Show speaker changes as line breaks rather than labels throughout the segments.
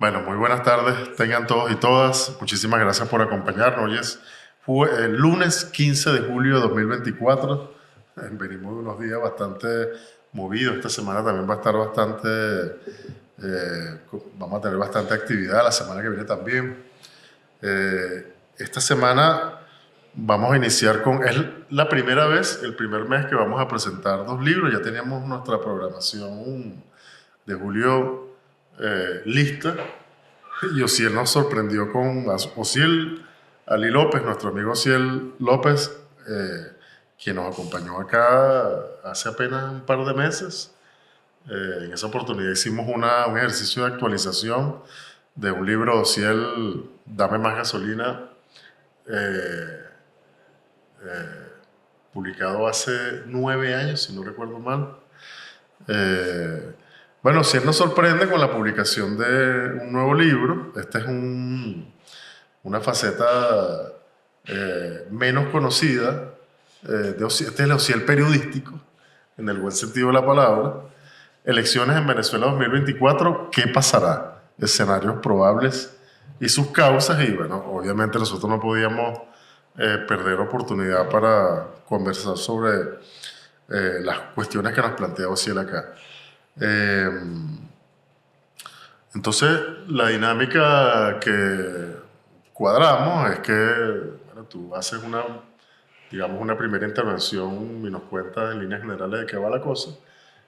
Bueno, muy buenas tardes, tengan todos y todas. Muchísimas gracias por acompañarnos. Hoy es el lunes 15 de julio de 2024. Venimos de unos días bastante movidos. Esta semana también va a estar vamos a tener bastante actividad. La semana que viene también. Esta semana vamos a iniciar es la primera vez, el primer mes que vamos a presentar dos libros. Ya teníamos nuestra programación de julio lista, y Osiel nos sorprendió con Osiel Ali López, nuestro amigo Osiel López, quien nos acompañó acá hace apenas un par de meses. En esa oportunidad hicimos un ejercicio de actualización de un libro de Osiel, Dame más gasolina, publicado hace 9 años, si no recuerdo mal. Bueno, sí nos sorprende con la publicación de un nuevo libro. Esta es una faceta menos conocida este es el Osiel periodístico, en el buen sentido de la palabra. Elecciones en Venezuela 2024, ¿qué pasará? Escenarios probables y sus causas. Y bueno, obviamente nosotros no podíamos perder oportunidad para conversar sobre las cuestiones que nos plantea Osiel acá. Entonces, la dinámica que cuadramos es que bueno, tú haces una primera intervención y nos cuentas en líneas generales de qué va la cosa,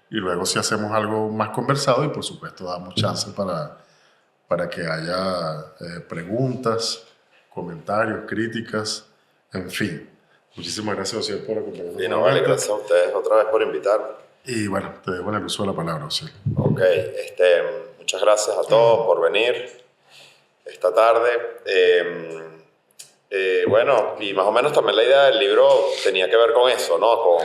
y luego si hacemos algo más conversado, y por supuesto damos chance para que haya preguntas, comentarios, críticas, en fin. Muchísimas gracias, Osiel, por acompañarnos.
Y no, vale, gracias a ustedes otra vez por invitarme.
Y bueno, te dejo en el uso de la palabra, Osiel.
Ok, muchas gracias a todos por venir esta tarde. Bueno, y más o menos también la idea del libro tenía que ver con eso, ¿no? Con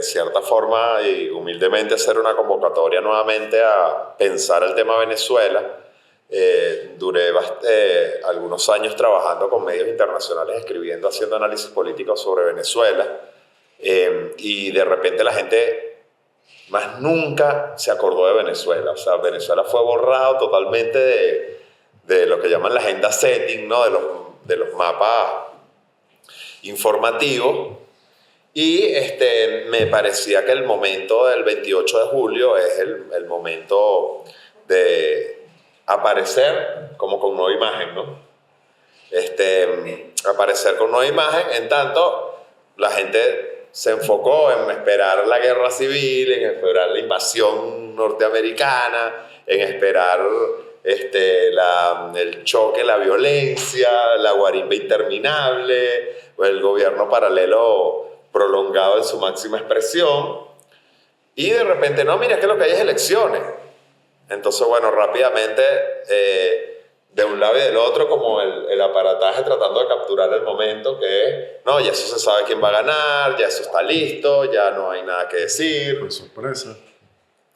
cierta forma y humildemente hacer una convocatoria nuevamente a pensar el tema Venezuela. Duré algunos años trabajando con medios internacionales, escribiendo, haciendo análisis político sobre Venezuela. Y de repente la gente más nunca se acordó de Venezuela. O sea, Venezuela fue borrado totalmente de lo que llaman la agenda setting, ¿no? De los mapas informativos. Y me parecía que el momento del 28 de julio es el momento de aparecer como con nueva imagen, ¿no? Aparecer con nueva imagen, en tanto la gente se enfocó en esperar la guerra civil, en esperar la invasión norteamericana, en esperar el choque, la violencia, la guarimba interminable, el gobierno paralelo prolongado en su máxima expresión. Y de repente, no, mira, que lo que hay es elecciones. Entonces, bueno, rápidamente, de un lado y del otro, como el aparataje tratando de capturar el momento, que es, no, ya eso se sabe quién va a ganar, ya eso está listo, ya no hay nada que decir.
Pues sorpresa.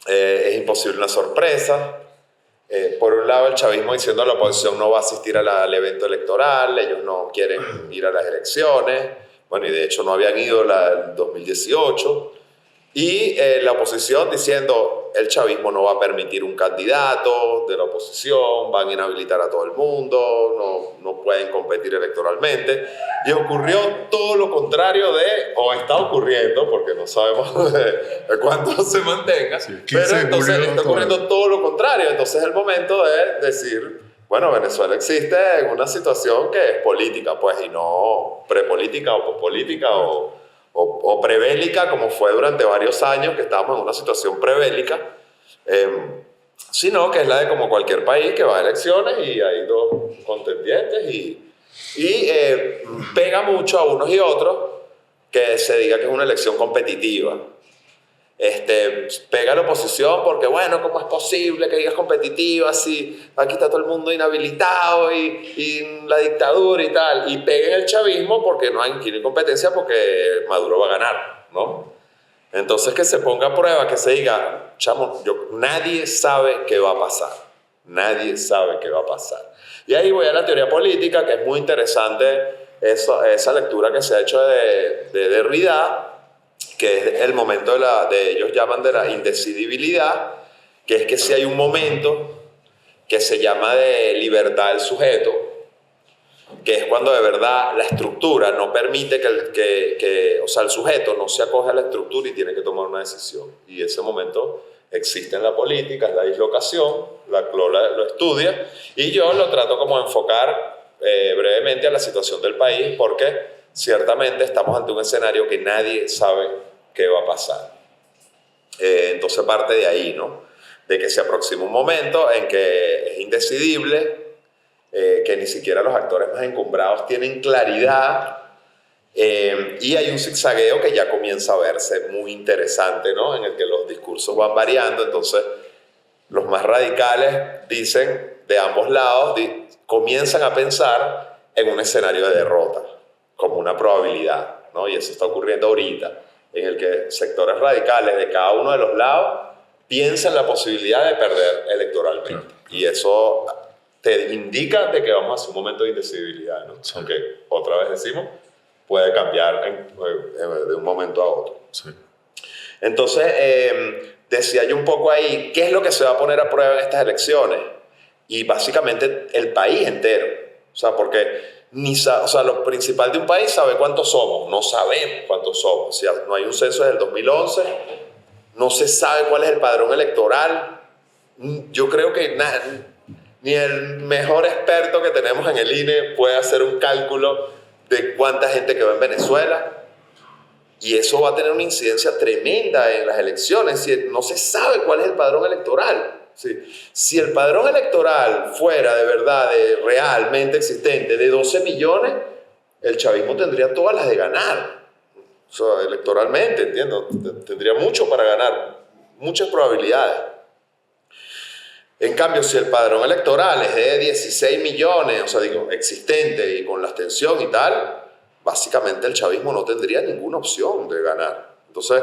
Es imposible una sorpresa. Por un lado, el chavismo diciendo que la oposición no va a asistir al evento electoral, ellos no quieren ir a las elecciones. Bueno, y de hecho no habían ido el 2018. Y la oposición diciendo el chavismo no va a permitir un candidato de la oposición, van a inhabilitar a todo el mundo, no pueden competir electoralmente. Y ocurrió todo lo contrario o está ocurriendo, porque no sabemos de cuándo se mantenga, sí, pero entonces está ocurriendo todo lo contrario. Entonces es el momento de decir, bueno, Venezuela existe en una situación que es política, pues, y no prepolítica o pospolítica o prebélica, como fue durante varios años, que estábamos en una situación prebélica, sino que es la de como cualquier país que va a elecciones y hay dos contendientes y pega mucho a unos y otros que se diga que es una elección competitiva. Pega a la oposición porque, bueno, ¿cómo es posible que digas competitiva si aquí está todo el mundo inhabilitado y la dictadura y tal? Y pega en el chavismo porque no hay competencia, porque Maduro va a ganar, ¿no? Entonces que se ponga a prueba, que se diga, chamo, nadie sabe qué va a pasar. Nadie sabe qué va a pasar. Y ahí voy a la teoría política, que es muy interesante esa lectura que se ha hecho de Derrida, que es el momento ellos llaman de la indecidibilidad, que es que si hay un momento que se llama de libertad del sujeto, que es cuando de verdad la estructura no permite o sea, el sujeto no se acoge a la estructura y tiene que tomar una decisión. Y ese momento existe en la política, es la dislocación, la CLOA lo estudia, y yo lo trato como de enfocar brevemente a la situación del país, porque ciertamente estamos ante un escenario que nadie sabe qué va a pasar. Entonces parte de ahí, ¿no? De que se aproxima un momento en que es indecidible, que ni siquiera los actores más encumbrados tienen claridad, y hay un zigzagueo que ya comienza a verse muy interesante, ¿no? En el que los discursos van variando. Entonces los más radicales dicen, de ambos lados, comienzan a pensar en un escenario de derrota como una probabilidad, ¿no? Y eso está ocurriendo ahorita, en el que sectores radicales de cada uno de los lados piensan la posibilidad de perder electoralmente. Claro. Y eso te indica de que vamos hacia un momento de indecidibilidad, ¿no? Sí. Aunque otra vez decimos, puede cambiar de un momento a otro.
Sí.
Entonces, decía yo un poco ahí, ¿qué es lo que se va a poner a prueba en estas elecciones? Y básicamente el país entero. O sea, porque lo principal de un país sabe cuántos somos. No sabemos cuántos somos. O sea, no hay un censo desde el 2011. No se sabe cuál es el padrón electoral. Yo creo que ni el mejor experto que tenemos en el INE puede hacer un cálculo de cuánta gente quedó en Venezuela. Y eso va a tener una incidencia tremenda en las elecciones. Si no se sabe cuál es el padrón electoral. Si el padrón electoral fuera de verdad, realmente existente, de 12 millones, el chavismo tendría todas las de ganar. O sea, electoralmente, entiendo, tendría mucho para ganar, muchas probabilidades. En cambio, si el padrón electoral es de 16 millones, o sea, digo, existente y con la abstención y tal, básicamente el chavismo no tendría ninguna opción de ganar. Entonces,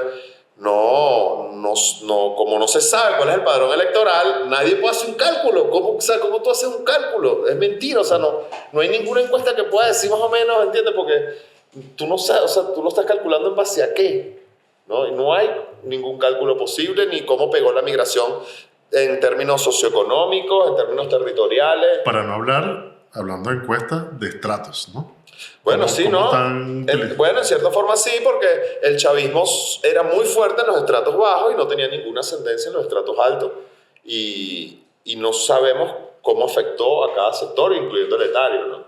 como no se sabe cuál es el padrón electoral, nadie puede hacer un cálculo. ¿Cómo tú haces un cálculo? Es mentira, o sea, no hay ninguna encuesta que pueda decir más o menos, ¿entiendes? Porque tú no sabes, o sea, tú lo estás calculando en base a qué, ¿no? Y no hay ningún cálculo posible, ni cómo pegó la migración en términos socioeconómicos, en términos territoriales.
Para no hablar, hablando de encuestas, de estratos, ¿no?
Bueno, sí, ¿no? Bueno, en cierta forma sí, porque el chavismo era muy fuerte en los estratos bajos y no tenía ninguna ascendencia en los estratos altos. Y no sabemos cómo afectó a cada sector, incluyendo el etario, ¿no?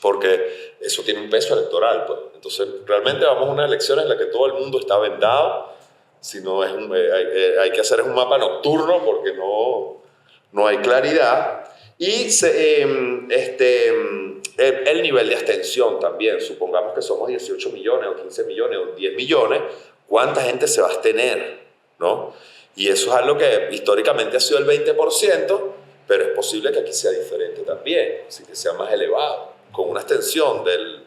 Porque eso tiene un peso electoral, pues. Entonces, realmente vamos a una elección en la que todo el mundo está vendado. Si no hay que hacer un mapa nocturno porque no hay claridad. Y el nivel de abstención también. Supongamos que somos 18 millones o 15 millones o 10 millones. ¿Cuánta gente se va a abstener? ¿No? Y eso es algo que históricamente ha sido el 20%, pero es posible que aquí sea diferente también, así que sea más elevado. Con una abstención del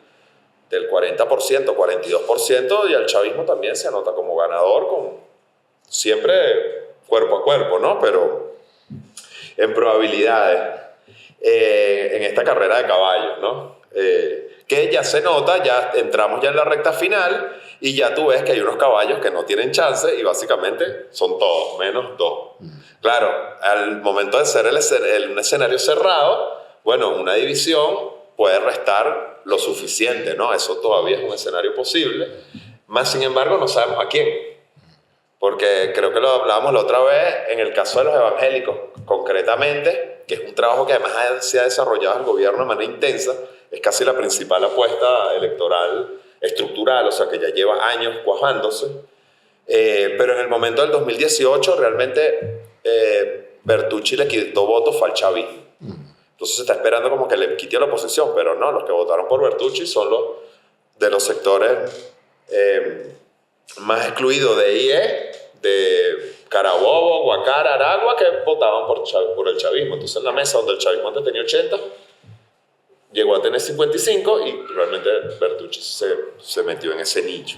40%, 42%, y el chavismo también se anota como ganador, siempre cuerpo a cuerpo, ¿no? Pero en probabilidades, en esta carrera de caballos, ¿no? Que ya se nota, ya entramos ya en la recta final y ya tú ves que hay unos caballos que no tienen chance y básicamente son todos, menos dos. Claro, al momento de ser un escenario cerrado, bueno, una división puede restar lo suficiente, ¿no? Eso todavía es un escenario posible, más sin embargo no sabemos a quién. Porque creo que lo hablábamos la otra vez en el caso de los evangélicos, concretamente, que es un trabajo que además se ha desarrollado en el gobierno de manera intensa, es casi la principal apuesta electoral estructural, o sea que ya lleva años cuajándose. Pero en el momento del 2018 realmente Bertucci le quitó votos fue al chavismo. Entonces se está esperando como que le quite a la oposición, pero no, los que votaron por Bertucci son los de los sectores más excluidos de IE, de Carabobo, Guacara, Aragua, que votaban por el chavismo. Entonces en la mesa donde el chavismo antes tenía 80, llegó a tener 55 y realmente Bertucci se metió en ese nicho.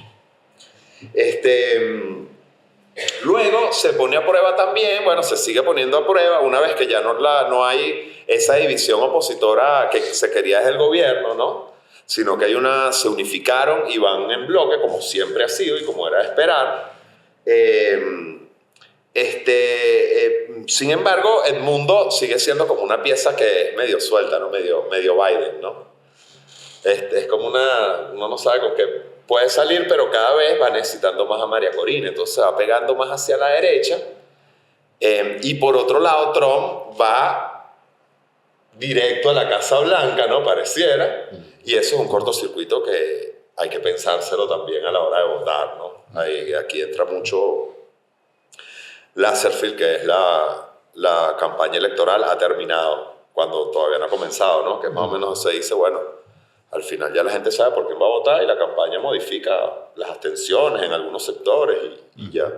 Luego se pone a prueba también, bueno, se sigue poniendo a prueba una vez que ya no hay esa división opositora que se quería desde el gobierno, ¿no? Sino que se unificaron y van en bloque, como siempre ha sido y como era de esperar. Sin embargo, Edmundo sigue siendo como una pieza que es medio suelta, ¿no? Medio Biden, ¿no? Es como uno no sabe con qué puede salir, pero cada vez va necesitando más a María Corina, entonces va pegando más hacia la derecha. Y por otro lado, Trump va directo a la Casa Blanca, ¿no? Pareciera, y eso es un cortocircuito que hay que pensárselo también a la hora de votar, ¿no? Aquí entra mucho Lasserfield, que es la campaña electoral, ha terminado cuando todavía no ha comenzado, ¿no? Que más o menos se dice, bueno, al final ya la gente sabe por quién va a votar y la campaña modifica las abstenciones en algunos sectores y ya.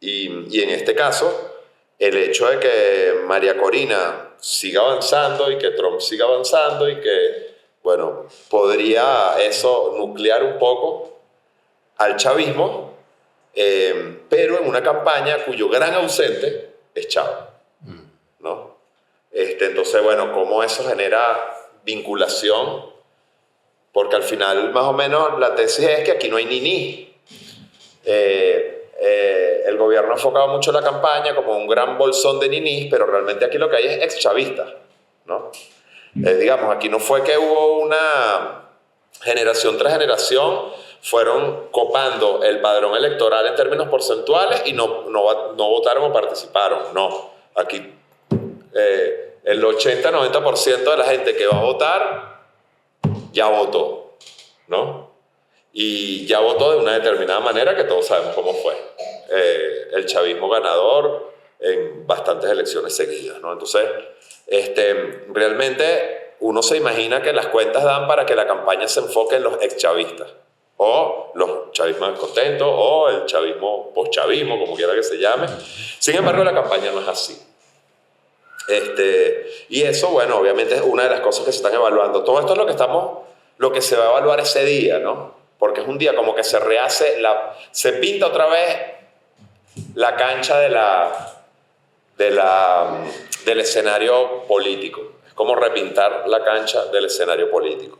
Y en este caso, el hecho de que María Corina siga avanzando y que Trump siga avanzando y que, bueno, podría eso nuclear un poco al chavismo, pero en una campaña cuyo gran ausente es Chávez, ¿no? Entonces, bueno, cómo eso genera vinculación, porque al final, más o menos, la tesis es que aquí no hay ni. El gobierno ha enfocado mucho la campaña como un gran bolsón de ninis, pero realmente aquí lo que hay es ex-chavistas, ¿no? Digamos, aquí no fue que hubo una generación tras generación, fueron copando el padrón electoral en términos porcentuales y no votaron o participaron, no. Aquí el 80-90% de la gente que va a votar ya votó, ¿no? Y ya votó de una determinada manera que todos sabemos cómo fue. El chavismo ganador en bastantes elecciones seguidas, ¿no? Entonces, realmente uno se imagina que las cuentas dan para que la campaña se enfoque en los ex-chavistas, o los chavismos descontentos, o el chavismo post-chavismo, como quiera que se llame. Sin embargo, la campaña no es así. Y eso, bueno, obviamente es una de las cosas que se están evaluando. Todo esto es lo que se va a evaluar ese día, ¿no? Porque es un día como que se rehace, se pinta otra vez la cancha del escenario político. Es como repintar la cancha del escenario político.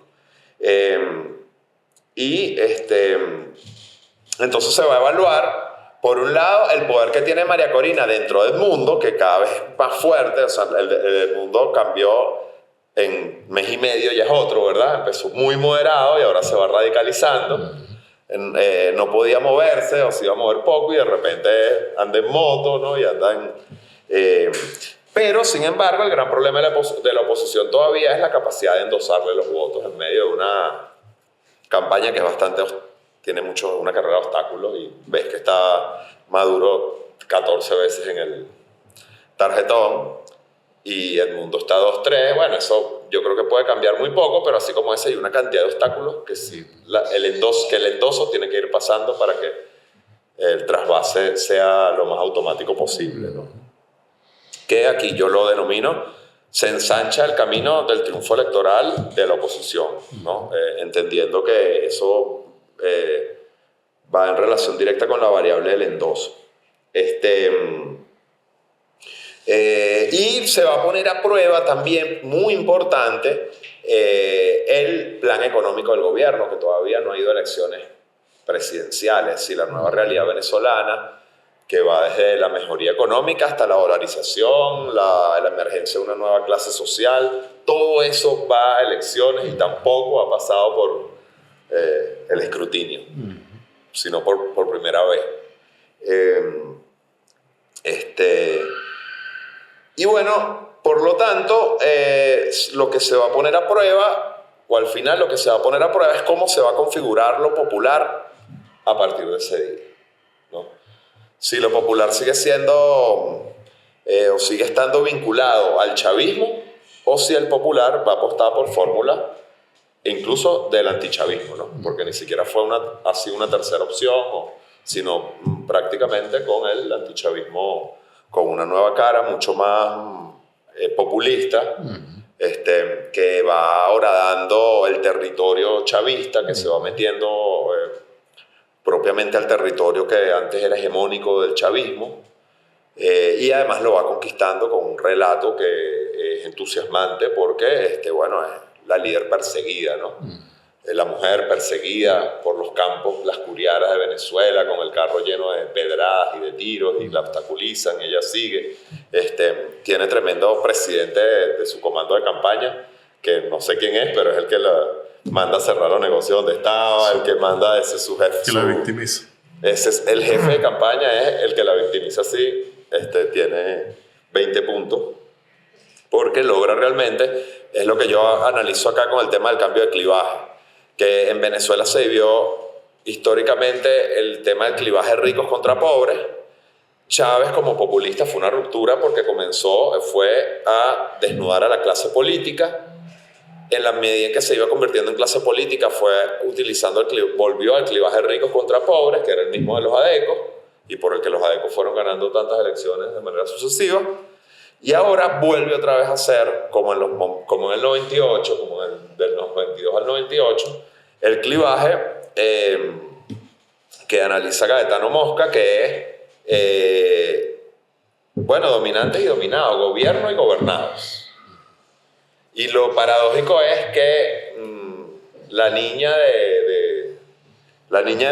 Entonces se va a evaluar, por un lado, el poder que tiene María Corina dentro del mundo, que cada vez es más fuerte. O sea, el mundo cambió en mes y medio, ya es otro, ¿verdad? Empezó muy moderado y ahora se va radicalizando. No podía moverse o se iba a mover poco y de repente anda en moto, ¿no? Y anda pero, sin embargo, el gran problema de la oposición todavía es la capacidad de endosarle los votos en medio de una campaña que es tiene una carrera de obstáculos, y ves que está Maduro 14 veces en el tarjetón y el mundo está 2-3. Bueno, eso yo creo que puede cambiar muy poco, pero así como ese hay una cantidad de obstáculos que el endoso tiene que ir pasando para que el trasvase sea lo más automático posible, ¿no? Que aquí yo lo denomino, se ensancha el camino del triunfo electoral de la oposición, ¿no? Entendiendo que eso va en relación directa con la variable del endoso. Y se va a poner a prueba también, muy importante, el plan económico del gobierno, que todavía no ha ido a elecciones presidenciales, y la nueva realidad venezolana, que va desde la mejoría económica hasta la dolarización, la emergencia de una nueva clase social. Todo eso va a elecciones y tampoco ha pasado por el escrutinio, sino por primera vez. Y bueno, por lo tanto, lo que se va a poner a prueba, o al final lo que se va a poner a prueba, es cómo se va a configurar lo popular a partir de ese día, ¿no? Si lo popular sigue siendo o sigue estando vinculado al chavismo, o si el popular va a apostar por fórmula incluso del antichavismo, ¿no? Porque ni siquiera fue así una tercera opción, sino prácticamente con el antichavismo con una nueva cara mucho más populista, que va ahora dando el territorio chavista, que se va metiendo propiamente al territorio que antes era hegemónico del chavismo, y además lo va conquistando con un relato que es entusiasmante porque, bueno, es la líder perseguida, ¿no? la mujer perseguida por los campos, las curiaras de Venezuela, con el carro lleno de pedradas y de tiros, y la obstaculizan, y ella sigue. Tiene tremendo presidente de su comando de campaña, que no sé quién es, pero es el que la manda a cerrar los negocios donde estaba, el que manda, ese es su jefe.
Que la victimiza.
Ese es el jefe de campaña, es el que la victimiza así. Tiene 20 puntos, porque logra realmente, es lo que yo analizo acá con el tema del cambio de clivaje, que en Venezuela se vivió históricamente el tema del clivaje ricos contra pobres. Chávez como populista fue una ruptura porque fue a desnudar a la clase política. En la medida en que se iba convirtiendo en clase política, volvió al clivaje ricos contra pobres, que era el mismo de los adecos, y por el que los adecos fueron ganando tantas elecciones de manera sucesiva. Y ahora vuelve otra vez a ser, como en el 98, del 92 al 98, el clivaje que analiza Gaetano Mosca, que es, dominantes y dominados, gobierno y gobernados. Y lo paradójico es que la niña de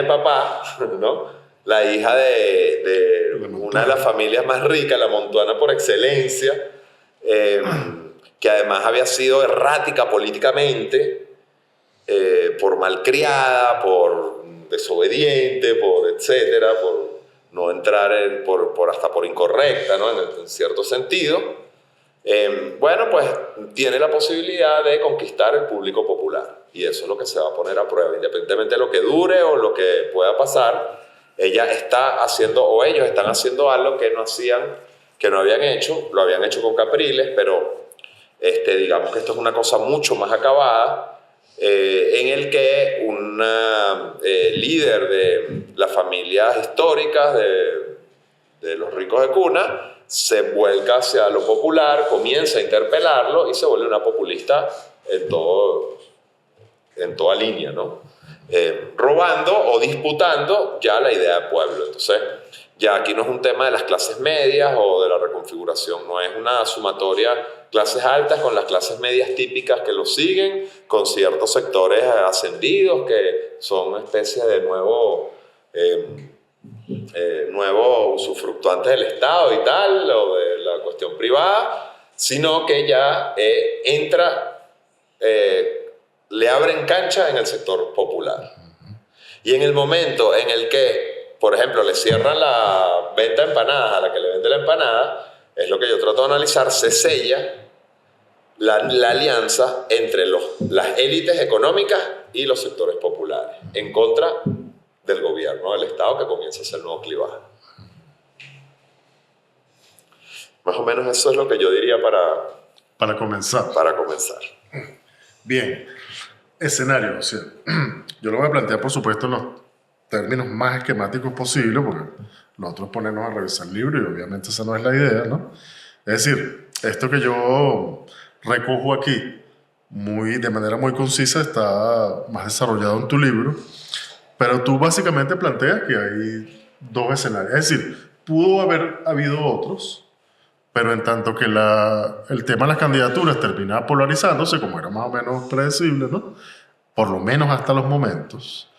papá, ¿no? La hija de una de las familias más ricas, la montuana por excelencia, que además había sido errática políticamente, por malcriada, por desobediente, por etcétera, por no entrar hasta por incorrecta, ¿no? En cierto sentido. Pues tiene la posibilidad de conquistar el público popular, y eso es lo que se va a poner a prueba, independientemente de lo que dure o lo que pueda pasar. Ellos están haciendo algo que no habían hecho, lo habían hecho con Capriles, pero digamos que esto es una cosa mucho más acabada, en el que una líder de las familias históricas de los ricos de cuna se vuelca hacia lo popular, comienza a interpelarlo y se vuelve una populista en toda línea, ¿no? Robando o disputando ya la idea de pueblo. Entonces, ya aquí no es un tema de las clases medias o de la reconfiguración, no es una sumatoria clases altas con las clases medias típicas que lo siguen, con ciertos sectores ascendidos que son una especie de nuevo usufructuantes del Estado y tal, o de la cuestión privada, sino que ya le abren cancha en el sector popular. Y en el momento en el que, por ejemplo, le cierran la venta de empanadas a la que le vende la empanada, es lo que yo trato de analizar, se sella la alianza entre las élites económicas y los sectores populares, en contra del gobierno, del Estado, que comienza a ser el nuevo clivaje. Más o menos eso es lo que yo diría
para comenzar.
Bien.
Escenario, o sea, yo lo voy a plantear, por supuesto, en los términos más esquemáticos posibles, porque nosotros ponemos a revisar el libro y obviamente esa no es la idea, ¿no? Es decir, esto que yo recojo aquí de manera muy concisa está más desarrollado en tu libro, pero tú básicamente planteas que hay dos escenarios. Es decir, pudo haber habido otros, pero en tanto que el tema de las candidaturas termina polarizándose, como era más o menos predecible, ¿no? Por lo menos hasta los momentos,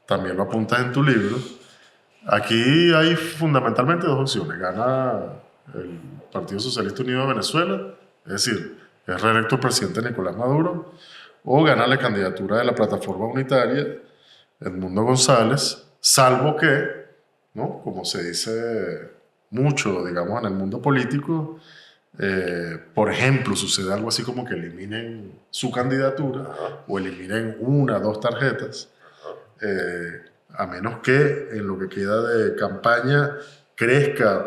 también lo apuntas en tu libro, aquí hay fundamentalmente dos opciones. Gana el Partido Socialista Unido de Venezuela, es decir, es reelecto el presidente Nicolás Maduro, o gana la candidatura de la Plataforma Unitaria, Edmundo González, salvo que, ¿no? Como se dice mucho, digamos, en el mundo político, por ejemplo, sucede algo así como que eliminen su candidatura o eliminen una o dos tarjetas, a menos que en lo que queda de campaña crezca,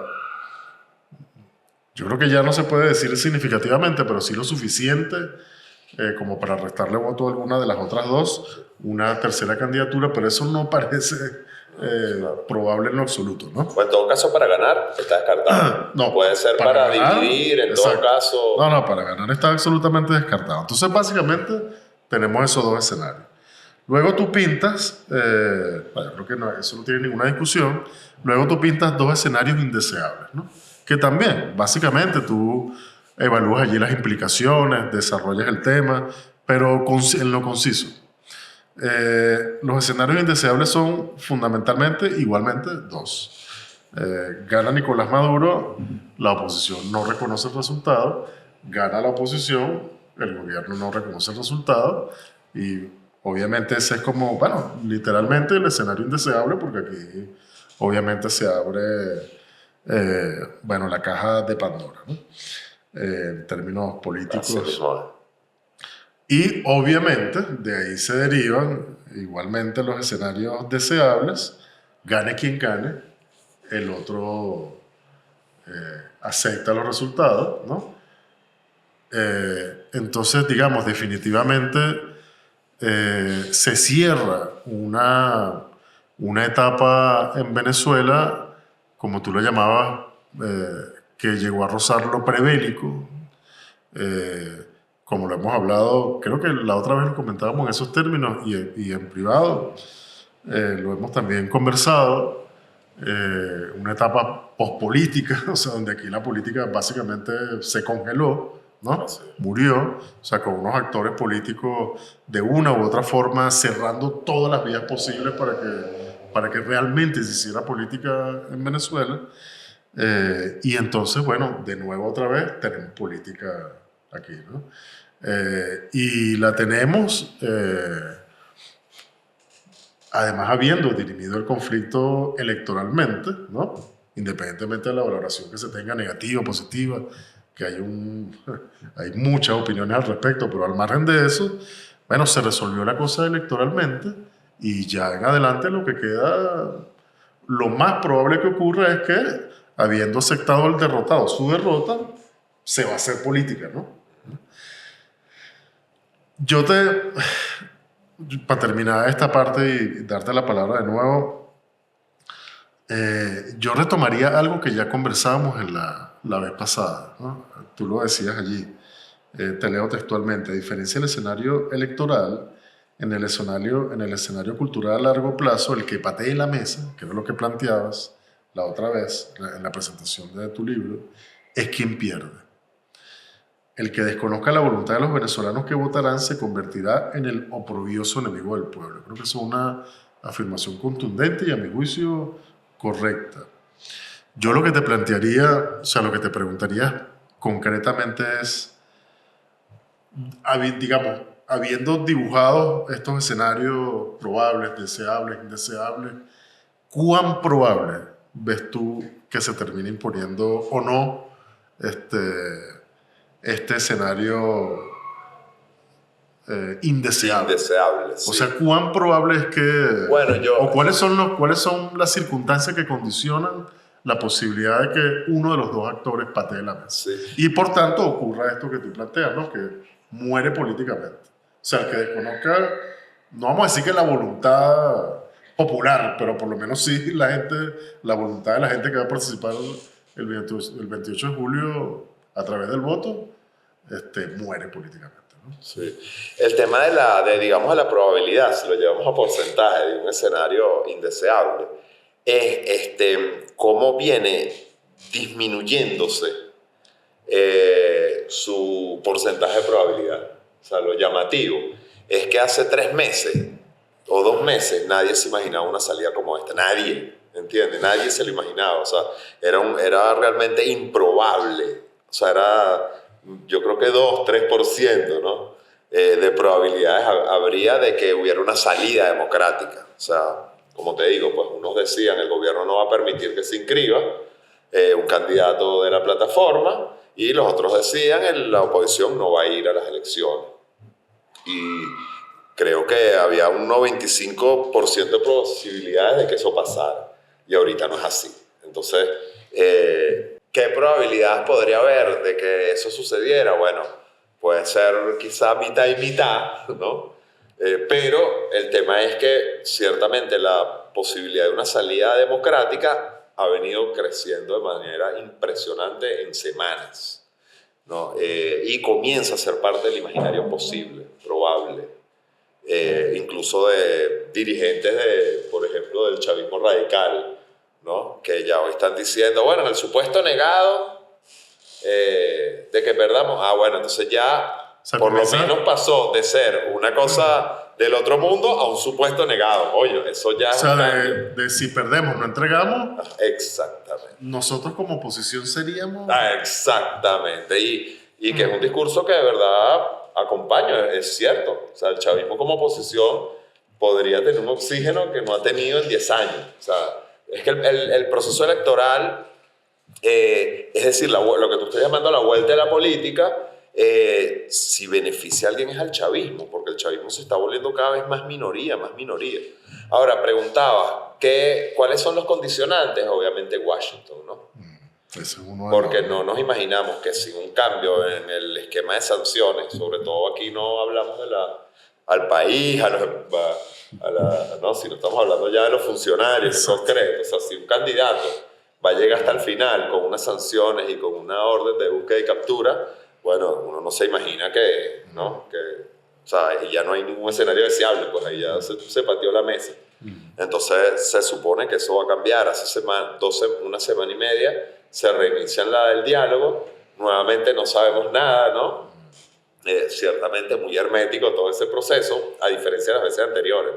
yo creo que ya no se puede decir significativamente, pero sí lo suficiente como para restarle voto a alguna de las otras dos, una tercera candidatura, pero eso no parece probable en lo absoluto, ¿no?
O en todo caso, para ganar está descartado.
No,
puede ser para dividir, en todo caso.
No, para ganar está absolutamente descartado. Entonces, básicamente, tenemos esos dos escenarios. Luego tú pintas, creo que eso no tiene ninguna discusión, luego tú pintas dos escenarios indeseables, ¿no? Que también, básicamente, tú evalúas allí las implicaciones, desarrollas el tema, pero en lo conciso. Los escenarios indeseables son fundamentalmente, igualmente, dos. Gana Nicolás Maduro, la oposición no reconoce el resultado, gana la oposición, el gobierno no reconoce el resultado, y obviamente ese es como, bueno, literalmente el escenario indeseable, porque aquí obviamente se abre, bueno, la caja de Pandora, ¿no? En términos
Así
políticos.
mismo.
Y obviamente de ahí se derivan igualmente los escenarios deseables, gane quien gane, el otro acepta los resultados, ¿no? Entonces, digamos, definitivamente se cierra una etapa en Venezuela, como tú lo llamabas, que llegó a rozar lo prebélico, como lo hemos hablado, creo que la otra vez lo comentábamos en esos términos y en privado, lo hemos también conversado, una etapa pospolítica, o sea, donde aquí la política básicamente se congeló, ¿no? Murió, o sea, con unos actores políticos de una u otra forma cerrando todas las vías posibles para que realmente se hiciera política en Venezuela. Y entonces, bueno, de nuevo otra vez tenemos política aquí, ¿no? Y la tenemos, además habiendo dirimido el conflicto electoralmente, ¿no? Independientemente de la valoración que se tenga, negativa o positiva, que hay muchas opiniones al respecto, pero al margen de eso, bueno, se resolvió la cosa electoralmente y ya en adelante lo que queda, lo más probable que ocurra es que, habiendo aceptado el derrotado su derrota, se va a hacer política, ¿no? Yo para terminar esta parte y darte la palabra de nuevo, yo retomaría algo que ya conversábamos en la vez pasada, ¿no? Tú lo decías allí, te leo textualmente: a diferencia del escenario electoral, en el escenario cultural a largo plazo, el que patee la mesa, que es lo que planteabas la otra vez en la presentación de tu libro, es quien pierde. El que desconozca la voluntad de los venezolanos que votarán se convertirá en el oprobioso enemigo del pueblo. Creo que es una afirmación contundente y, a mi juicio, correcta. Yo lo que te plantearía, o sea, lo que te preguntaría concretamente es, digamos, habiendo dibujado estos escenarios probables, deseables, indeseables, ¿cuán probable ves tú que se termine imponiendo o no este escenario indeseable?
Indeseable, sí.
O sea, ¿cuán probable es que...
Bueno,
o cuáles son las circunstancias que condicionan la posibilidad de que uno de los dos actores patee la mesa?
Sí.
Y por tanto ocurra esto que tú planteas, ¿no? Que muere políticamente. O sea, el que desconozca, no vamos a decir que la voluntad popular, pero por lo menos sí la voluntad de la gente que va a participar el 28 de julio a través del voto, muere políticamente, ¿no?
Sí. El tema digamos, de la probabilidad, si lo llevamos a porcentaje de un escenario indeseable, es cómo viene disminuyéndose su porcentaje de probabilidad. O sea, lo llamativo es que hace 3 meses o 2 meses nadie se imaginaba una salida como esta. Nadie, ¿entiendes? Nadie se lo imaginaba. O sea, era realmente improbable. O sea, yo creo que 2-3%, ¿no? De probabilidades habría de que hubiera una salida democrática. O sea, como te digo, pues unos decían el gobierno no va a permitir que se inscriba un candidato de la plataforma, y los otros decían la oposición no va a ir a las elecciones. Y creo que había un 95% de posibilidades de que eso pasara, y ahorita no es así. Entonces, ¿qué probabilidades podría haber de que eso sucediera? Bueno, puede ser quizá mitad y mitad, ¿no? Pero el tema es que ciertamente la posibilidad de una salida democrática ha venido creciendo de manera impresionante en semanas, ¿no? Y comienza a ser parte del imaginario posible, probable. Incluso de dirigentes, por ejemplo, del chavismo radical, ¿no? Que ya hoy están diciendo, bueno, en el supuesto negado de que perdamos, bueno, entonces ya por lo menos pasó de ser una cosa del otro mundo a un supuesto negado. Oye, eso ya
O
es
sea,
un cambio.
de si perdemos, no entregamos,
Exactamente.
nosotros como oposición seríamos...
Exactamente. Y que es un discurso que de verdad acompaña, es cierto. O sea, el chavismo como oposición podría tener un oxígeno que no ha tenido en 10 años. O sea, es que el proceso electoral, es decir, lo que tú estás llamando la vuelta de la política, si beneficia a alguien es al chavismo, porque el chavismo se está volviendo cada vez más minoría, más minoría. Ahora, preguntaba, ¿cuáles son los condicionantes? Obviamente Washington, ¿no?
Ese es uno de
Porque
los-
no nos imaginamos que sin un cambio en el esquema de sanciones, sobre todo aquí no hablamos al país, no, sino estamos hablando ya de los funcionarios en concreto. O sea, si un candidato va a llegar hasta el final con unas sanciones y con una orden de búsqueda y captura, bueno, uno no se imagina que, ¿no? O sea, y ya no hay ningún escenario deseable, pues ahí ya se pateó la mesa. Entonces se supone que eso va a cambiar. Hace una semana y media se reinicia el diálogo. Nuevamente no sabemos nada, ¿no? Ciertamente muy hermético todo ese proceso, a diferencia de las veces anteriores.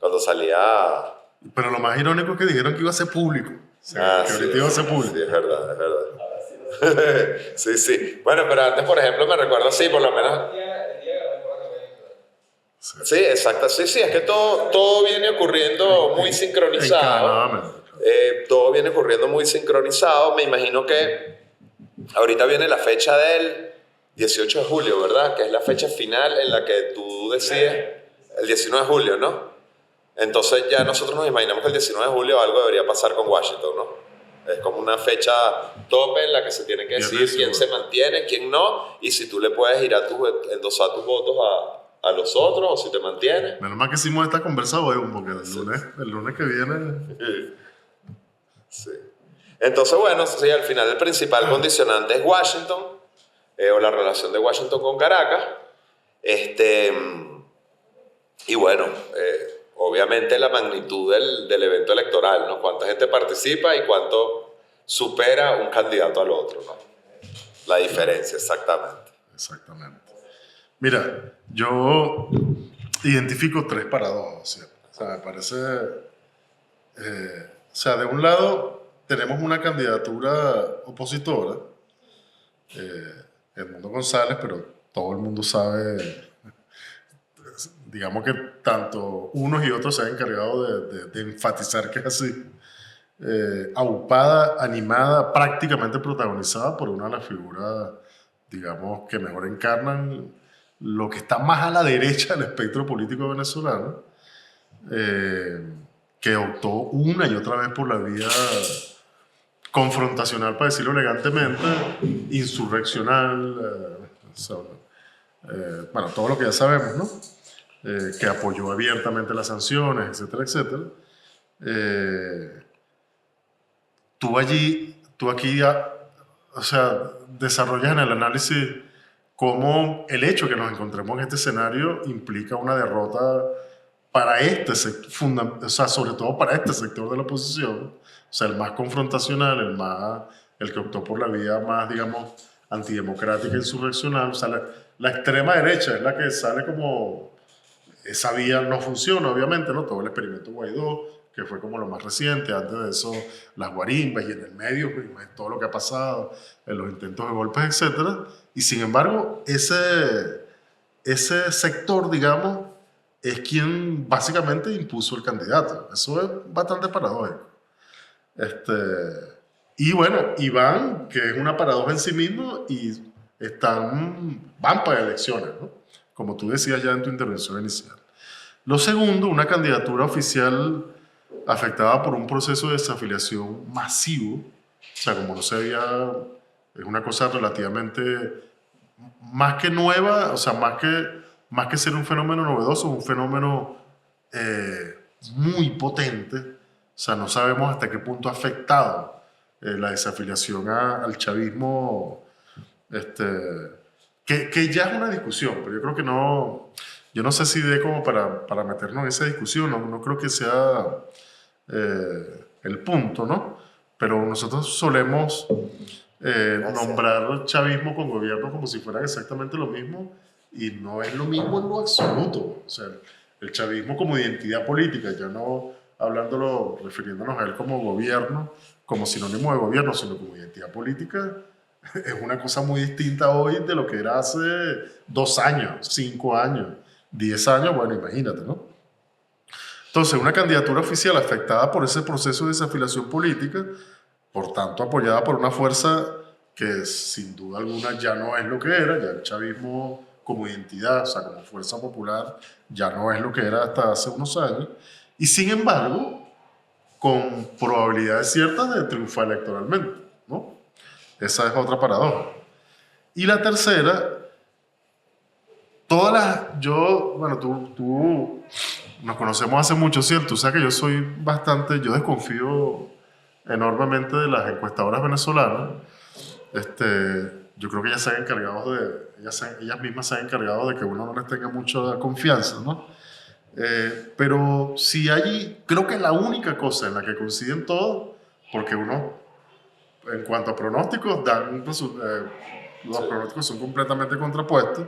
Cuando salía...
Pero lo más irónico es que dijeron que iba a ser público. O sea, que ahorita iba a ser público.
Sí, es verdad, es verdad. Sí, sí. Bueno, pero antes, por ejemplo, me recuerdo, sí, por lo menos... Sí, exacto. Sí, sí, es que todo viene ocurriendo muy sincronizado.
Encadenadamente.
Todo viene ocurriendo muy sincronizado. Me imagino que ahorita viene la fecha del 18 de julio, ¿verdad? Que es la fecha final en la que tú decides, el 19 de julio, ¿no? Entonces ya nosotros nos imaginamos que el 19 de julio algo debería pasar con Washington, ¿no? Es como una fecha tope en la que se tiene que decidir quién se mantiene, quién no, y si tú le puedes ir endosar tus votos a los otros o si te mantienes.
Menos mal que hicimos esta conversa hoy, porque el lunes que viene...
Sí. Entonces, bueno, sí, al final el principal condicionante es Washington, o la relación de Washington con Caracas. Y bueno, obviamente la magnitud del evento electoral, ¿no? Cuánta gente participa y cuánto supera un candidato al otro, ¿no? La diferencia, exactamente.
Exactamente. Mira, yo identifico tres paradojas, ¿cierto? O sea, me parece... o sea, de un lado tenemos una candidatura opositora, Edmundo González, pero todo el mundo sabe, digamos que tanto unos y otros se han encargado de enfatizar que es así, aupada, animada, prácticamente protagonizada por una de las figuras, digamos, que mejor encarnan lo que está más a la derecha del espectro político venezolano, que optó una y otra vez por la vía confrontacional, para decirlo elegantemente, insurreccional, bueno, todo lo que ya sabemos, ¿no? Que apoyó abiertamente las sanciones, etcétera, etcétera. Tú aquí, o sea, desarrollas en el análisis cómo el hecho que nos encontremos en este escenario implica una derrota para o sea, sobre todo para este sector de la oposición, o sea, el más confrontacional, el que optó por la vía más, digamos, antidemocrática e insurreccional. O sea, la extrema derecha es la que sale como... Esa vía no funciona, obviamente, ¿no? Todo el experimento Guaidó, que fue como lo más reciente, antes de eso las guarimbas y en el medio, pues, todo lo que ha pasado, en los intentos de golpes, etc. Y sin embargo, ese sector, digamos, es quien básicamente impuso el candidato. Eso es bastante paradójico. Y bueno, Iván, que es una paradoja en sí mismo, y van para elecciones, ¿no? Como tú decías ya en tu intervención inicial. Lo segundo, una candidatura oficial afectada por un proceso de desafiliación masivo. O sea, como no se había... Es una cosa relativamente más que nueva, o sea, más que ser un fenómeno novedoso, un fenómeno muy potente. O sea, no sabemos hasta qué punto ha afectado la desafiliación al chavismo, que ya es una discusión, pero yo creo que no... Yo no sé si de como para meternos en esa discusión, no creo que sea el punto, ¿no? Pero nosotros solemos nombrar chavismo con gobierno como si fueran exactamente lo mismo, y no es lo mismo en lo absoluto. O sea, el chavismo como identidad política, ya no hablándolo, refiriéndonos a él como gobierno, como sinónimo de gobierno, sino como identidad política, es una cosa muy distinta hoy de lo que era hace 2 años, 5 años, 10 años, bueno, imagínate, ¿no? Entonces, una candidatura oficial afectada por ese proceso de desafiliación política, por tanto apoyada por una fuerza que sin duda alguna ya no es lo que era, ya el chavismo como identidad, o sea, como fuerza popular, ya no es lo que era hasta hace unos años, y sin embargo, con probabilidades ciertas de triunfar electoralmente, ¿no? Esa es otra paradoja. Y la tercera, bueno, tú nos conocemos hace mucho, ¿cierto? Tú sabes que yo desconfío enormemente de las encuestadoras venezolanas. Yo creo que ellas mismas se han encargado de que uno no les tenga mucha confianza, ¿no? Pero si creo que la única cosa en la que coinciden todos, porque en cuanto a pronósticos, los pronósticos son completamente contrapuestos,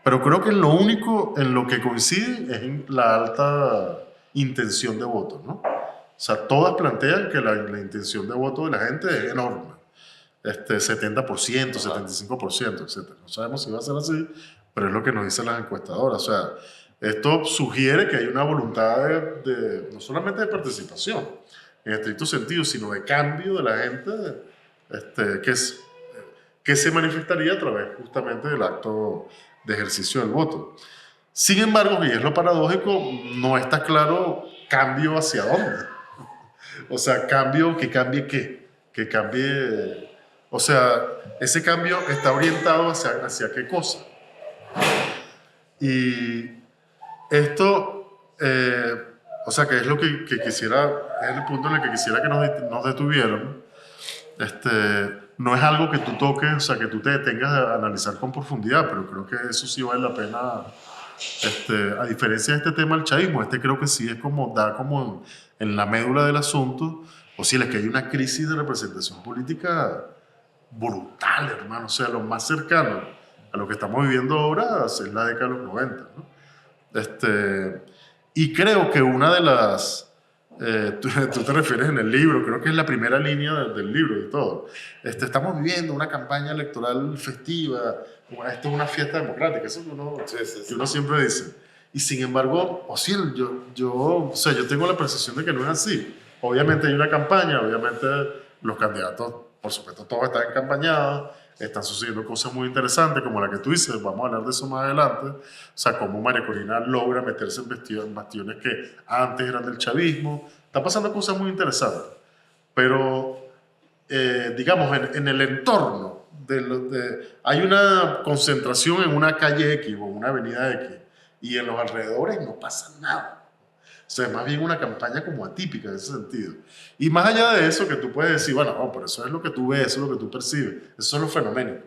pero creo que lo único en lo que coinciden es en la alta intención de voto, ¿no? O sea, todas plantean que la intención de voto de la gente es enorme. 70%, 75%, etc. No sabemos si va a ser así, pero es lo que nos dicen las encuestadoras. O sea, esto sugiere que hay una voluntad no solamente de participación, en estricto sentido, sino de cambio de la gente, que se manifestaría a través justamente del acto de ejercicio del voto. Sin embargo, y es lo paradójico, no está claro cambio hacia dónde. O sea, que cambie qué, que cambie, o sea, ese cambio está orientado hacia qué cosa. Y esto, o sea, que es lo que quisiera, es el punto en el que quisiera que nos detuvieran. No es algo que tú toques, o sea, que tú te detengas a analizar con profundidad, pero creo que eso sí vale la pena. A diferencia de este tema del chavismo, creo que sí es como, da como en la médula del asunto, o si es que hay una crisis de representación política brutal, hermano. O sea, lo más cercano a lo que estamos viviendo ahora es la década de los 90, ¿no? Y creo que una de las... tú te refieres en el libro, creo que es la primera línea del libro y todo. Estamos viviendo una campaña electoral festiva, esto es una fiesta democrática, eso que uno siempre dice. Y sin embargo, o sea, yo tengo la percepción de que no es así. Obviamente hay una campaña, obviamente los candidatos, por supuesto, todos están encampañados, están sucediendo cosas muy interesantes, como la que tú dices, vamos a hablar de eso más adelante. O sea, cómo María Corina logra meterse en bastiones que antes eran del chavismo. Están pasando cosas muy interesantes. Pero, digamos, en el entorno, hay una concentración en una calle X o una avenida X, y en los alrededores no pasa nada. O sea, es más bien una campaña como atípica en ese sentido. Y más allá de eso, que tú puedes decir, bueno, no, pero eso es lo que tú ves, eso es lo que tú percibes, eso es lo fenoménico.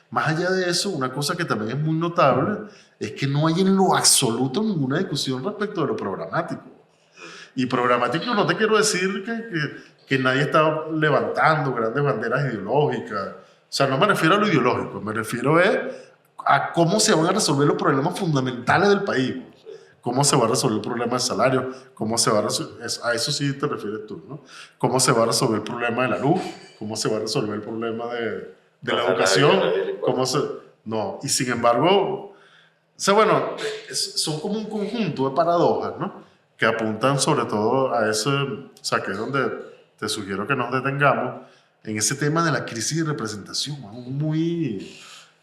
Más allá de eso, una cosa que también es muy notable es que no hay en lo absoluto ninguna discusión respecto de lo programático. Y programático no te quiero decir que nadie está levantando grandes banderas ideológicas. O sea, no me refiero a lo ideológico, me refiero a cómo se van a resolver los problemas fundamentales del país. ¿Cómo se va a resolver el problema del salario? ¿Cómo se va a eso sí te refieres tú, ¿no? ¿Cómo se va a resolver el problema de la luz? ¿Cómo se va a resolver el problema de la educación? No, y sin embargo, o sea, bueno, son como un conjunto de paradojas, ¿no? Que apuntan sobre todo a eso, o sea, que es donde te sugiero que nos detengamos, en ese tema de la crisis de representación, ¿no?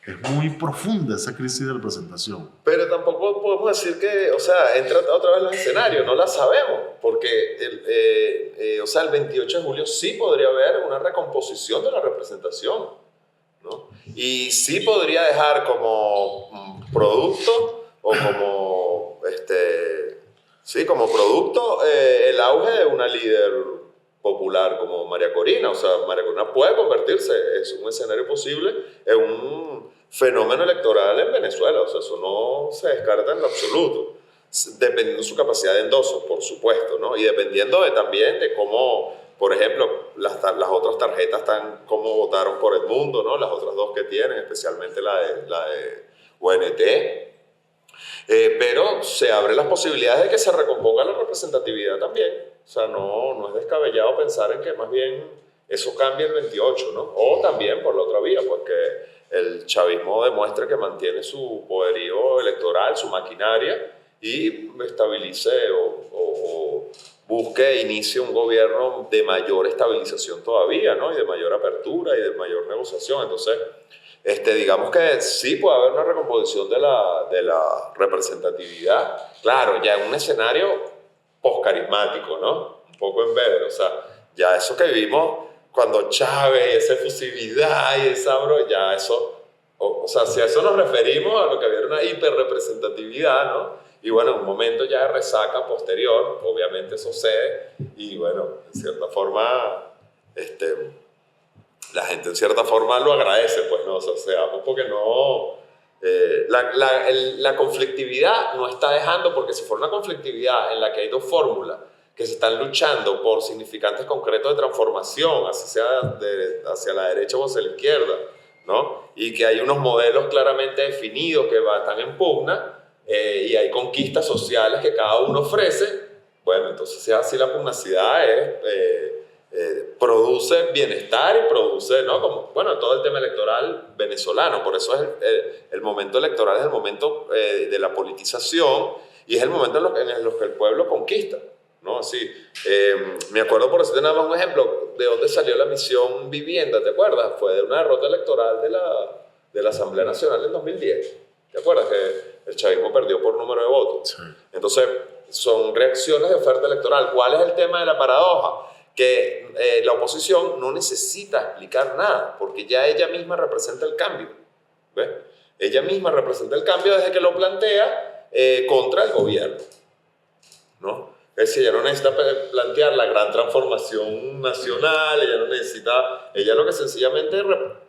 Es muy profunda esa crisis de representación.
Pero tampoco podemos decir que, o sea, entra otra vez en los escenarios, no la sabemos, porque, o sea, el 28 de julio sí podría haber una recomposición de la representación, ¿no? Y sí podría dejar como producto o como, sí, como producto el auge de una líder popular como María Corina. O sea, María Corina puede convertirse, es un escenario posible, en un fenómeno electoral en Venezuela. O sea, eso no se descarta en lo absoluto, dependiendo de su capacidad de endoso, por supuesto, ¿no? Y dependiendo también de cómo, por ejemplo, las otras tarjetas están, cómo votaron por Edmundo, ¿no? Las otras dos que tienen, especialmente la de UNT. Pero se abren las posibilidades de que se recomponga la representatividad también. O sea, no es descabellado pensar en que más bien eso cambie el 28, ¿no? O también por la otra vía, pues que el chavismo demuestre que mantiene su poderío electoral, su maquinaria, y estabilice o busque e inicie un gobierno de mayor estabilización todavía, ¿no? Y de mayor apertura y de mayor negociación. Entonces, digamos que sí puede haber una recomposición de la representatividad, claro, ya en un escenario poscarismático, ¿no? Un poco en verde, o sea, ya eso que vivimos cuando Chávez y esa efusividad y esa ya eso, o sea, si a eso nos referimos, a lo que había una hiperrepresentatividad, ¿no? Y bueno, en un momento ya de resaca posterior, obviamente eso cede, y bueno, en cierta forma, la gente en cierta forma lo agradece, pues no, o sea, porque no, la conflictividad no está dejando, porque si fuera una conflictividad en la que hay dos fórmulas que se están luchando por significantes concretos de transformación, así sea hacia la derecha o hacia la izquierda, ¿no? Y que hay unos modelos claramente definidos que están en pugna, y hay conquistas sociales que cada uno ofrece, bueno, entonces si así la pugnacidad produce bienestar y produce, ¿no? Como, bueno, todo el tema electoral venezolano, por eso es el momento electoral, es el momento de la politización y es el momento en los que el pueblo conquista, ¿no? Así, me acuerdo, por decirte nada más un ejemplo, de dónde salió la misión vivienda, ¿te acuerdas? Fue de una derrota electoral de la Asamblea Nacional en 2010, ¿te acuerdas? Que el chavismo perdió por número de votos. Sí. Entonces, son reacciones de oferta electoral. ¿Cuál es el tema de la paradoja? Que la oposición no necesita explicar nada, porque ya ella misma representa el cambio. ¿Ves? Ella misma representa el cambio desde que lo plantea contra el gobierno, ¿no? Es decir, ella no necesita plantear la gran transformación nacional, ella lo que sencillamente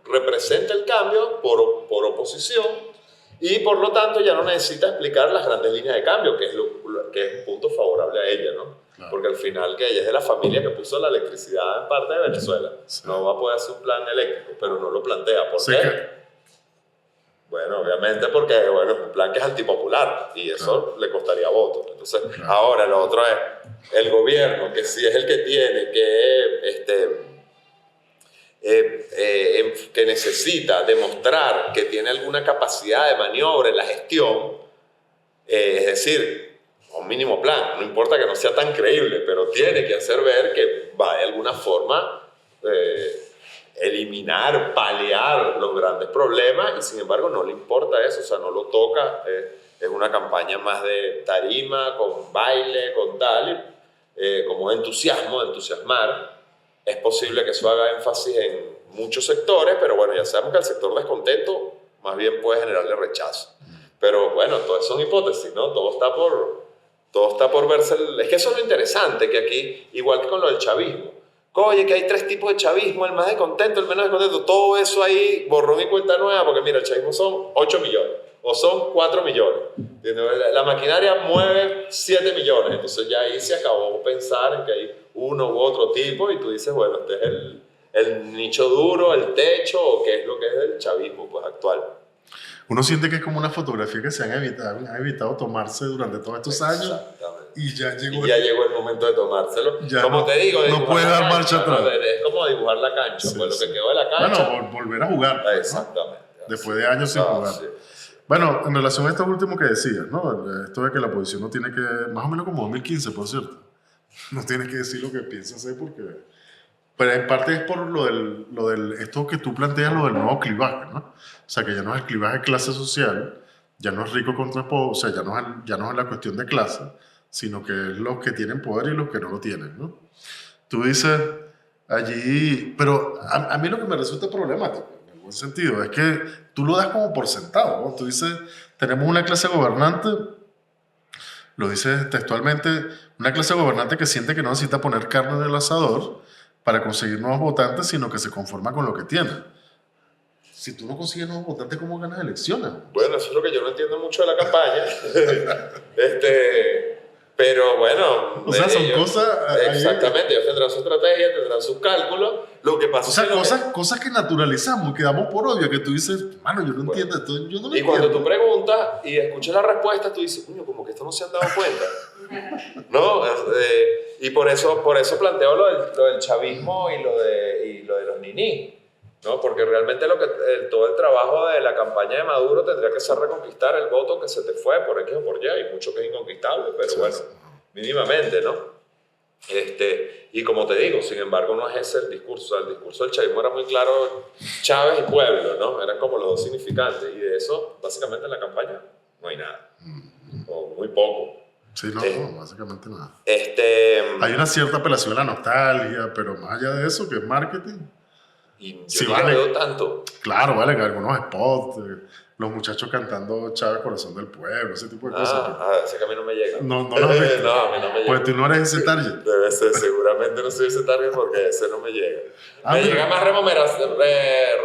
representa el cambio por oposición, y por lo tanto ya no necesita explicar las grandes líneas de cambio, que es un punto favorable a ella, ¿no? Claro. Porque al final que ella es de la familia que puso la electricidad en parte de Venezuela. Sí. No va a poder hacer un plan eléctrico, pero no lo plantea. ¿Por qué? Bueno, obviamente porque es un plan que es antipopular y eso le costaría votos. Entonces, ahora lo otro es el gobierno, que sí es el que tiene que necesita demostrar que tiene alguna capacidad de maniobra en la gestión, es decir, un mínimo plan, no importa que no sea tan creíble, pero tiene que hacer ver que va de alguna forma eliminar, paliar los grandes problemas, y sin embargo no le importa eso, o sea, no lo toca, es una campaña más de tarima, con baile, con tal, como de entusiasmo, de entusiasmar. Es posible que eso haga énfasis en muchos sectores, pero bueno, ya sabemos que el sector descontento más bien puede generarle rechazo. Pero bueno, todas son hipótesis, ¿no? Todo está por verse. Es que eso es lo interesante, que aquí, igual que con lo del chavismo, oye, que hay tres tipos de chavismo, el más descontento, el menos descontento, todo eso ahí, borrón y cuenta nueva, porque mira, el chavismo son 8 millones, o son 4 millones. La maquinaria mueve 7 millones, entonces ya ahí se acabó pensar en que hay uno u otro tipo, y tú dices, bueno, este es el nicho duro, el techo, o qué es lo que es el chavismo pues, actual.
Uno siente que es como una fotografía que se han evitado tomarse durante todos estos años, y ya llegó
el momento de tomárselo. Como
no,
te digo,
no puede dar marcha atrás.
Es como dibujar la cancha, sí, pues, sí. Lo que quedó de la cancha.
Bueno, volver a jugar.
Exactamente.
¿No? Después de años sin jugar. Sí. Bueno, en relación a esto último que decías, ¿no? Esto de que la oposición no tiene que, más o menos como 2015, por cierto, no tiene que decir lo que piensa hacer, porque, pero en parte es por lo del esto que tú planteas, lo del nuevo clivaje, ¿no? O sea, que ya no es el clivaje de clase social, ya no es rico contra pobre, o sea, ya no es la cuestión de clase, sino que es los que tienen poder y los que no lo tienen, ¿no? Tú dices allí, pero a mí lo que me resulta problemático, en buen sentido, es que tú lo das como por sentado, ¿no? Tú dices, tenemos una clase gobernante, lo dices textualmente, una clase gobernante que siente que no necesita poner carne en el asador para conseguir nuevos votantes, sino que se conforma con lo que tiene. Si tú no consigues nuevos votantes, ¿cómo ganas elecciones?
Bueno, eso es lo que yo no entiendo mucho de la campaña. Pero bueno,
O sea, son cosas...
exactamente, ellos tendrán su estrategia, tendrán sus cálculos. Lo que pasa
O sea,
es que
cosas que naturalizamos, que damos por obvio, que tú dices, mano, yo no entiendo esto, yo no lo
y
entiendo.
cuando tú preguntas y escuchas la respuesta, tú dices, coño, como que esto no se han dado cuenta. ¿No? Y por eso planteo lo del chavismo y lo de los niní. ¿No? Porque realmente todo el trabajo de la campaña de Maduro tendría que ser reconquistar el voto que se te fue por X o por Y. Hay mucho que es inconquistable, pero
Sí,
bueno,
sí.
mínimamente, ¿no? Y como te digo, sin embargo, no es ese el discurso. O sea, el discurso del chavismo era muy claro, Chávez y pueblo, ¿no? Eran como los dos significantes. Y de eso, básicamente, en la campaña no hay nada. O muy poco.
Sí, no, no, básicamente nada. Hay una cierta apelación a la nostalgia, pero más allá de eso, que es marketing.
Y yo
Sí,
ni
vale.
lo veo tanto.
Claro, vale, algunos spots, los muchachos cantando Chávez, Corazón del Pueblo, ese tipo de cosas.
Ese que a mí no me llega.
No los has visto.
No, a mí no me llega.
Pues tú no eres ese target.
Debe ser, seguramente no soy ese target porque ese no me llega. Me
mira.
llega más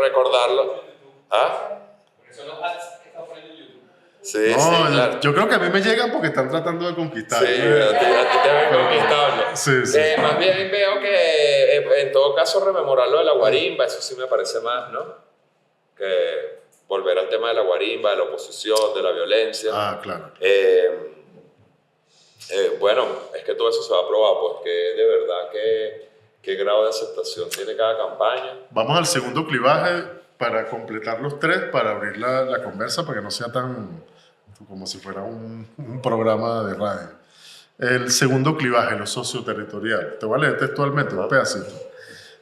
recordarlo. ¿Ah?
Porque son los ads que están poniendo en YouTube.
Sí,
No,
sí, claro.
yo creo que a mí me llegan porque están tratando de conquistar.
Sí, a ti te ven conquistable.
Sí, sí.
Más bien veo que en todo caso rememorar lo de la guarimba, eso sí me parece más, ¿no? Que volver al tema de la guarimba, de la oposición, de la violencia.
Ah, claro.
Bueno, es que todo eso se va a probar, pues que de verdad qué grado de aceptación tiene cada campaña.
Vamos al segundo clivaje para completar los tres, para abrir la conversa, para que no sea tan como si fuera un programa de radio. El segundo clivaje, lo socioterritorial. Te voy a leer textualmente un pedacito.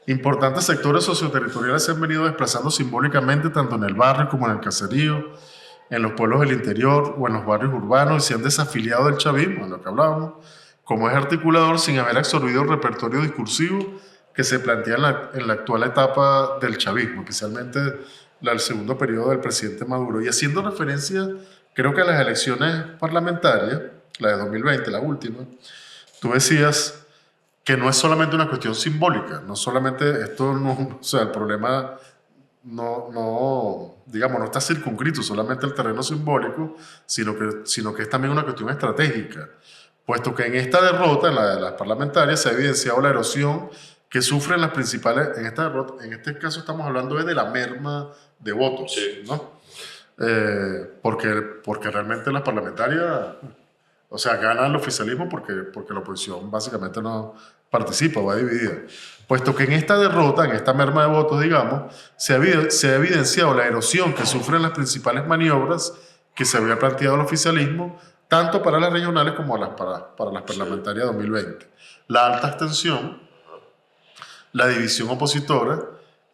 Importantes sectores socioterritoriales se han venido desplazando simbólicamente tanto en el barrio como en el caserío, en los pueblos del interior o en los barrios urbanos, y se han desafiliado del chavismo, en lo que hablábamos, como es articulador sin haber absorbido el repertorio discursivo que se plantea en la actual etapa del chavismo, especialmente el segundo periodo del presidente Maduro. Y haciendo referencia, creo que a las elecciones parlamentarias, la de 2020, la última, tú decías que no es solamente una cuestión simbólica, no solamente esto, no, o sea, el problema digamos, no está circunscrito solamente al terreno simbólico, sino que es también una cuestión estratégica, puesto que en esta derrota, en la de las parlamentarias, se ha evidenciado la erosión que sufren las principales, en esta derrota, en este caso estamos hablando de la merma de votos,
Sí.
¿no? Porque realmente las parlamentarias, o sea, gana el oficialismo porque la oposición básicamente no participa, va dividida. Puesto que en esta derrota, en esta merma de votos, digamos, se ha evidenciado la erosión que sufren las principales maniobras que se había planteado el oficialismo, tanto para las regionales como para las parlamentarias 2020. La alta abstención, la división opositora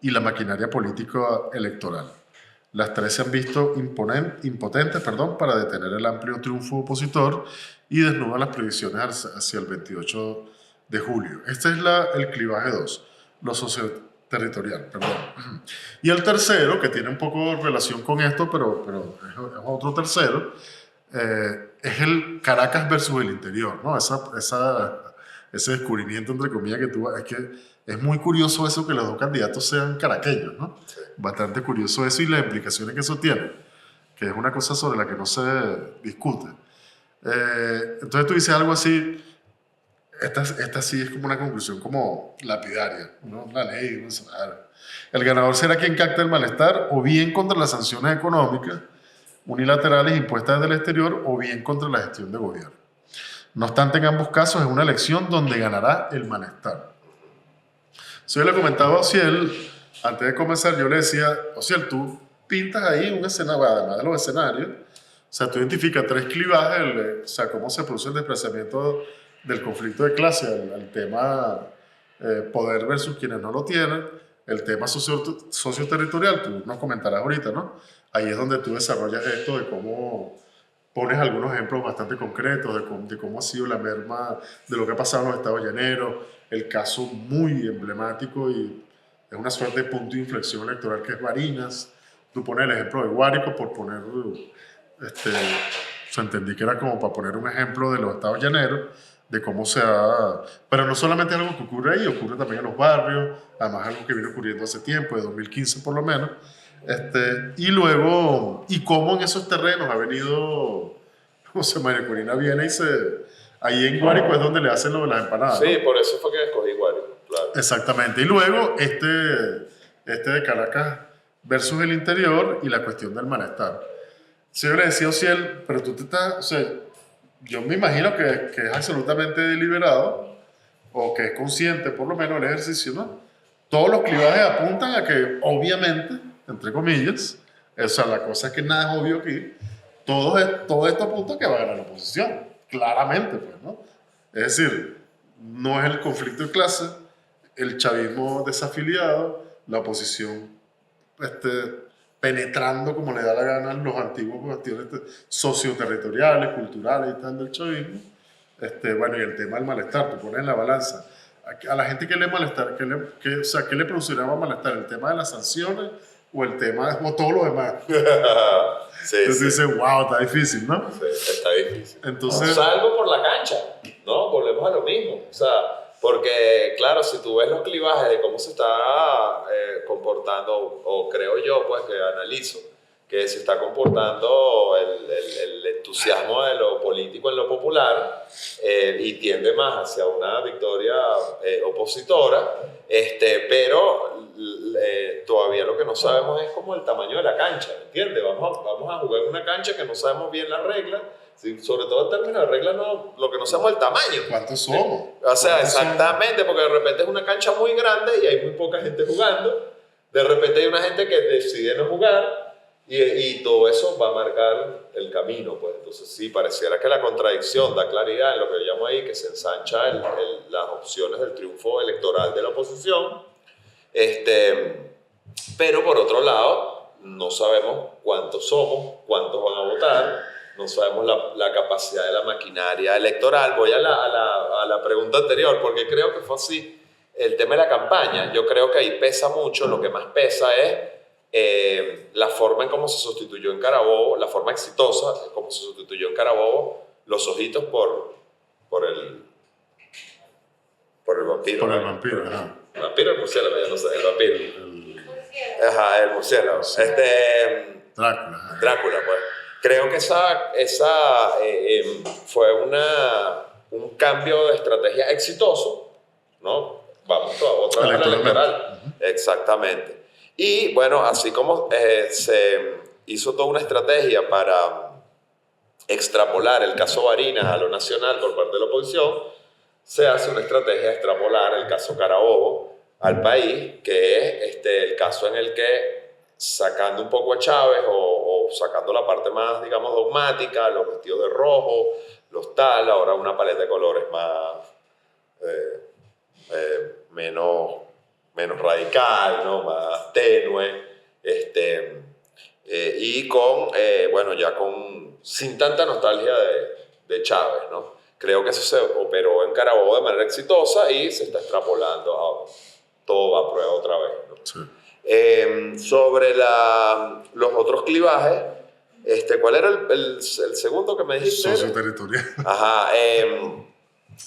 y la maquinaria política electoral. Las tres se han visto impotentes para detener el amplio triunfo opositor y desnudan las previsiones hacia el 28 de julio. Este es el clivaje 2, lo socioterritorial. Y el tercero, que tiene un poco relación con esto, pero es otro tercero, es el Caracas versus el interior, ¿no? Ese descubrimiento, entre comillas, que tuvo, es que es muy curioso eso que los dos candidatos sean caraqueños, ¿no?
Sí.
Bastante curioso eso y las implicaciones que eso tiene, que es una cosa sobre la que no se discute. Entonces tú dices algo así, esta sí es como una conclusión como lapidaria, ¿no? La ley, no sé nada. El ganador será quien capte el malestar o bien contra las sanciones económicas unilaterales impuestas desde el exterior o bien contra la gestión de gobierno. No obstante, en ambos casos es una elección donde ganará el malestar. So, yo le comentaba a Ociel, antes de comenzar, yo le decía, Ociel, tú pintas ahí un escenario, además de los escenarios, o sea, tú identificas tres clivajes, o sea, cómo se produce el desplazamiento del conflicto de clase, el tema poder versus quienes no lo tienen, el tema socioterritorial, tú nos comentarás ahorita, ¿no? Ahí es donde tú desarrollas esto de cómo pones algunos ejemplos bastante concretos de cómo ha sido la merma de lo que ha pasado en los estados llaneros, el caso muy emblemático y es una suerte de punto de inflexión electoral que es Barinas. Tú pones el ejemplo de Guárico por poner, entendí que era como para poner un ejemplo de los estados llaneros, de cómo se ha... Pero no solamente es algo que ocurre ahí, ocurre también en los barrios, además algo que viene ocurriendo hace tiempo, de 2015 por lo menos. Y luego, y cómo en esos terrenos ha venido, José María Corina viene y se Ahí en Guárico es donde le hacen lo de las empanadas.
Sí,
¿no?
por eso fue que escogí Guárico, claro.
Exactamente. Y luego este de Caracas versus el interior y la cuestión del malestar. Si yo le decía a Ciel, pero tú te estás, o sea, yo me imagino que es absolutamente deliberado o que es consciente por lo menos el ejercicio, ¿no? Todos los clivajes apuntan a que obviamente, entre comillas, o sea, la cosa es que nada es obvio aquí, todo esto apunta a que va a ganar la oposición, claramente, pues, ¿no? Es decir, no es el conflicto de clase, el chavismo desafiliado, la oposición penetrando como le da la gana los antiguos cuestiones socioterritoriales, culturales y tal del chavismo. Bueno, y el tema del malestar, tú pones en la balanza. A la gente que le malestar, o sea, ¿qué le producirá más malestar? ¿El tema de las sanciones o el tema o todo lo demás?
Sí,
Entonces
sí.
dices, wow, está difícil, ¿no?
Sí, está difícil.
Entonces,
Salgo por la cancha, ¿no? Volvemos a lo mismo. O sea, porque, claro, si tú ves los clivajes de cómo se está comportando, o creo yo, pues, que analizo, que se está comportando el entusiasmo de lo político en lo popular y tiende más hacia una victoria opositora, pero todavía lo que no sabemos es como el tamaño de la cancha, ¿entiendes? Vamos a jugar en una cancha que no sabemos bien las reglas, sí, sobre todo en términos de reglas, no, lo que no sabemos es el tamaño.
¿cuántos somos?
O sea,
¿Cuántos
exactamente, porque de repente es una cancha muy grande y hay muy poca gente jugando, de repente hay una gente que decide no jugar, y todo eso va a marcar el camino, pues. Entonces sí, pareciera que la contradicción da claridad en lo que yo llamo ahí, que se ensancha las opciones del triunfo electoral de la oposición. Pero por otro lado, no sabemos cuántos somos, cuántos van a votar, no sabemos la capacidad de la maquinaria electoral. Voy a la pregunta anterior, porque creo que fue así. El tema de la campaña, yo creo que ahí pesa mucho, lo que más pesa es la forma en cómo se sustituyó en Carabobo, la forma exitosa en cómo se sustituyó en Carabobo los ojitos por el vampiro.
Por el
¿no?
vampiro, ajá.
El vampiro, el murciélago, ya no sé, el vampiro. Ajá, el murciélago.
Sí. Drácula. Ajá.
Drácula, pues. Creo que esa fue un cambio de estrategia exitoso, ¿no? Vamos otra vez a la electoral. Exactamente. Y bueno, así como se hizo toda una estrategia para extrapolar el caso Barinas a lo nacional por parte de la oposición, se hace una estrategia de extrapolar el caso Carabobo al país, que es el caso en el que, sacando un poco a Chávez o sacando la parte más, digamos, dogmática, los vestidos de rojo, los tal, ahora una paleta de colores más menos radical, ¿no? Más tenue, y bueno, ya sin tanta nostalgia de Chávez, ¿no? Creo que eso se operó en Carabobo de manera exitosa y se está extrapolando ahora. Todo va a prueba otra vez, ¿no?
Sí.
Sobre los otros clivajes, ¿cuál era el segundo que me dijiste?
Socioterritorial.
Ajá,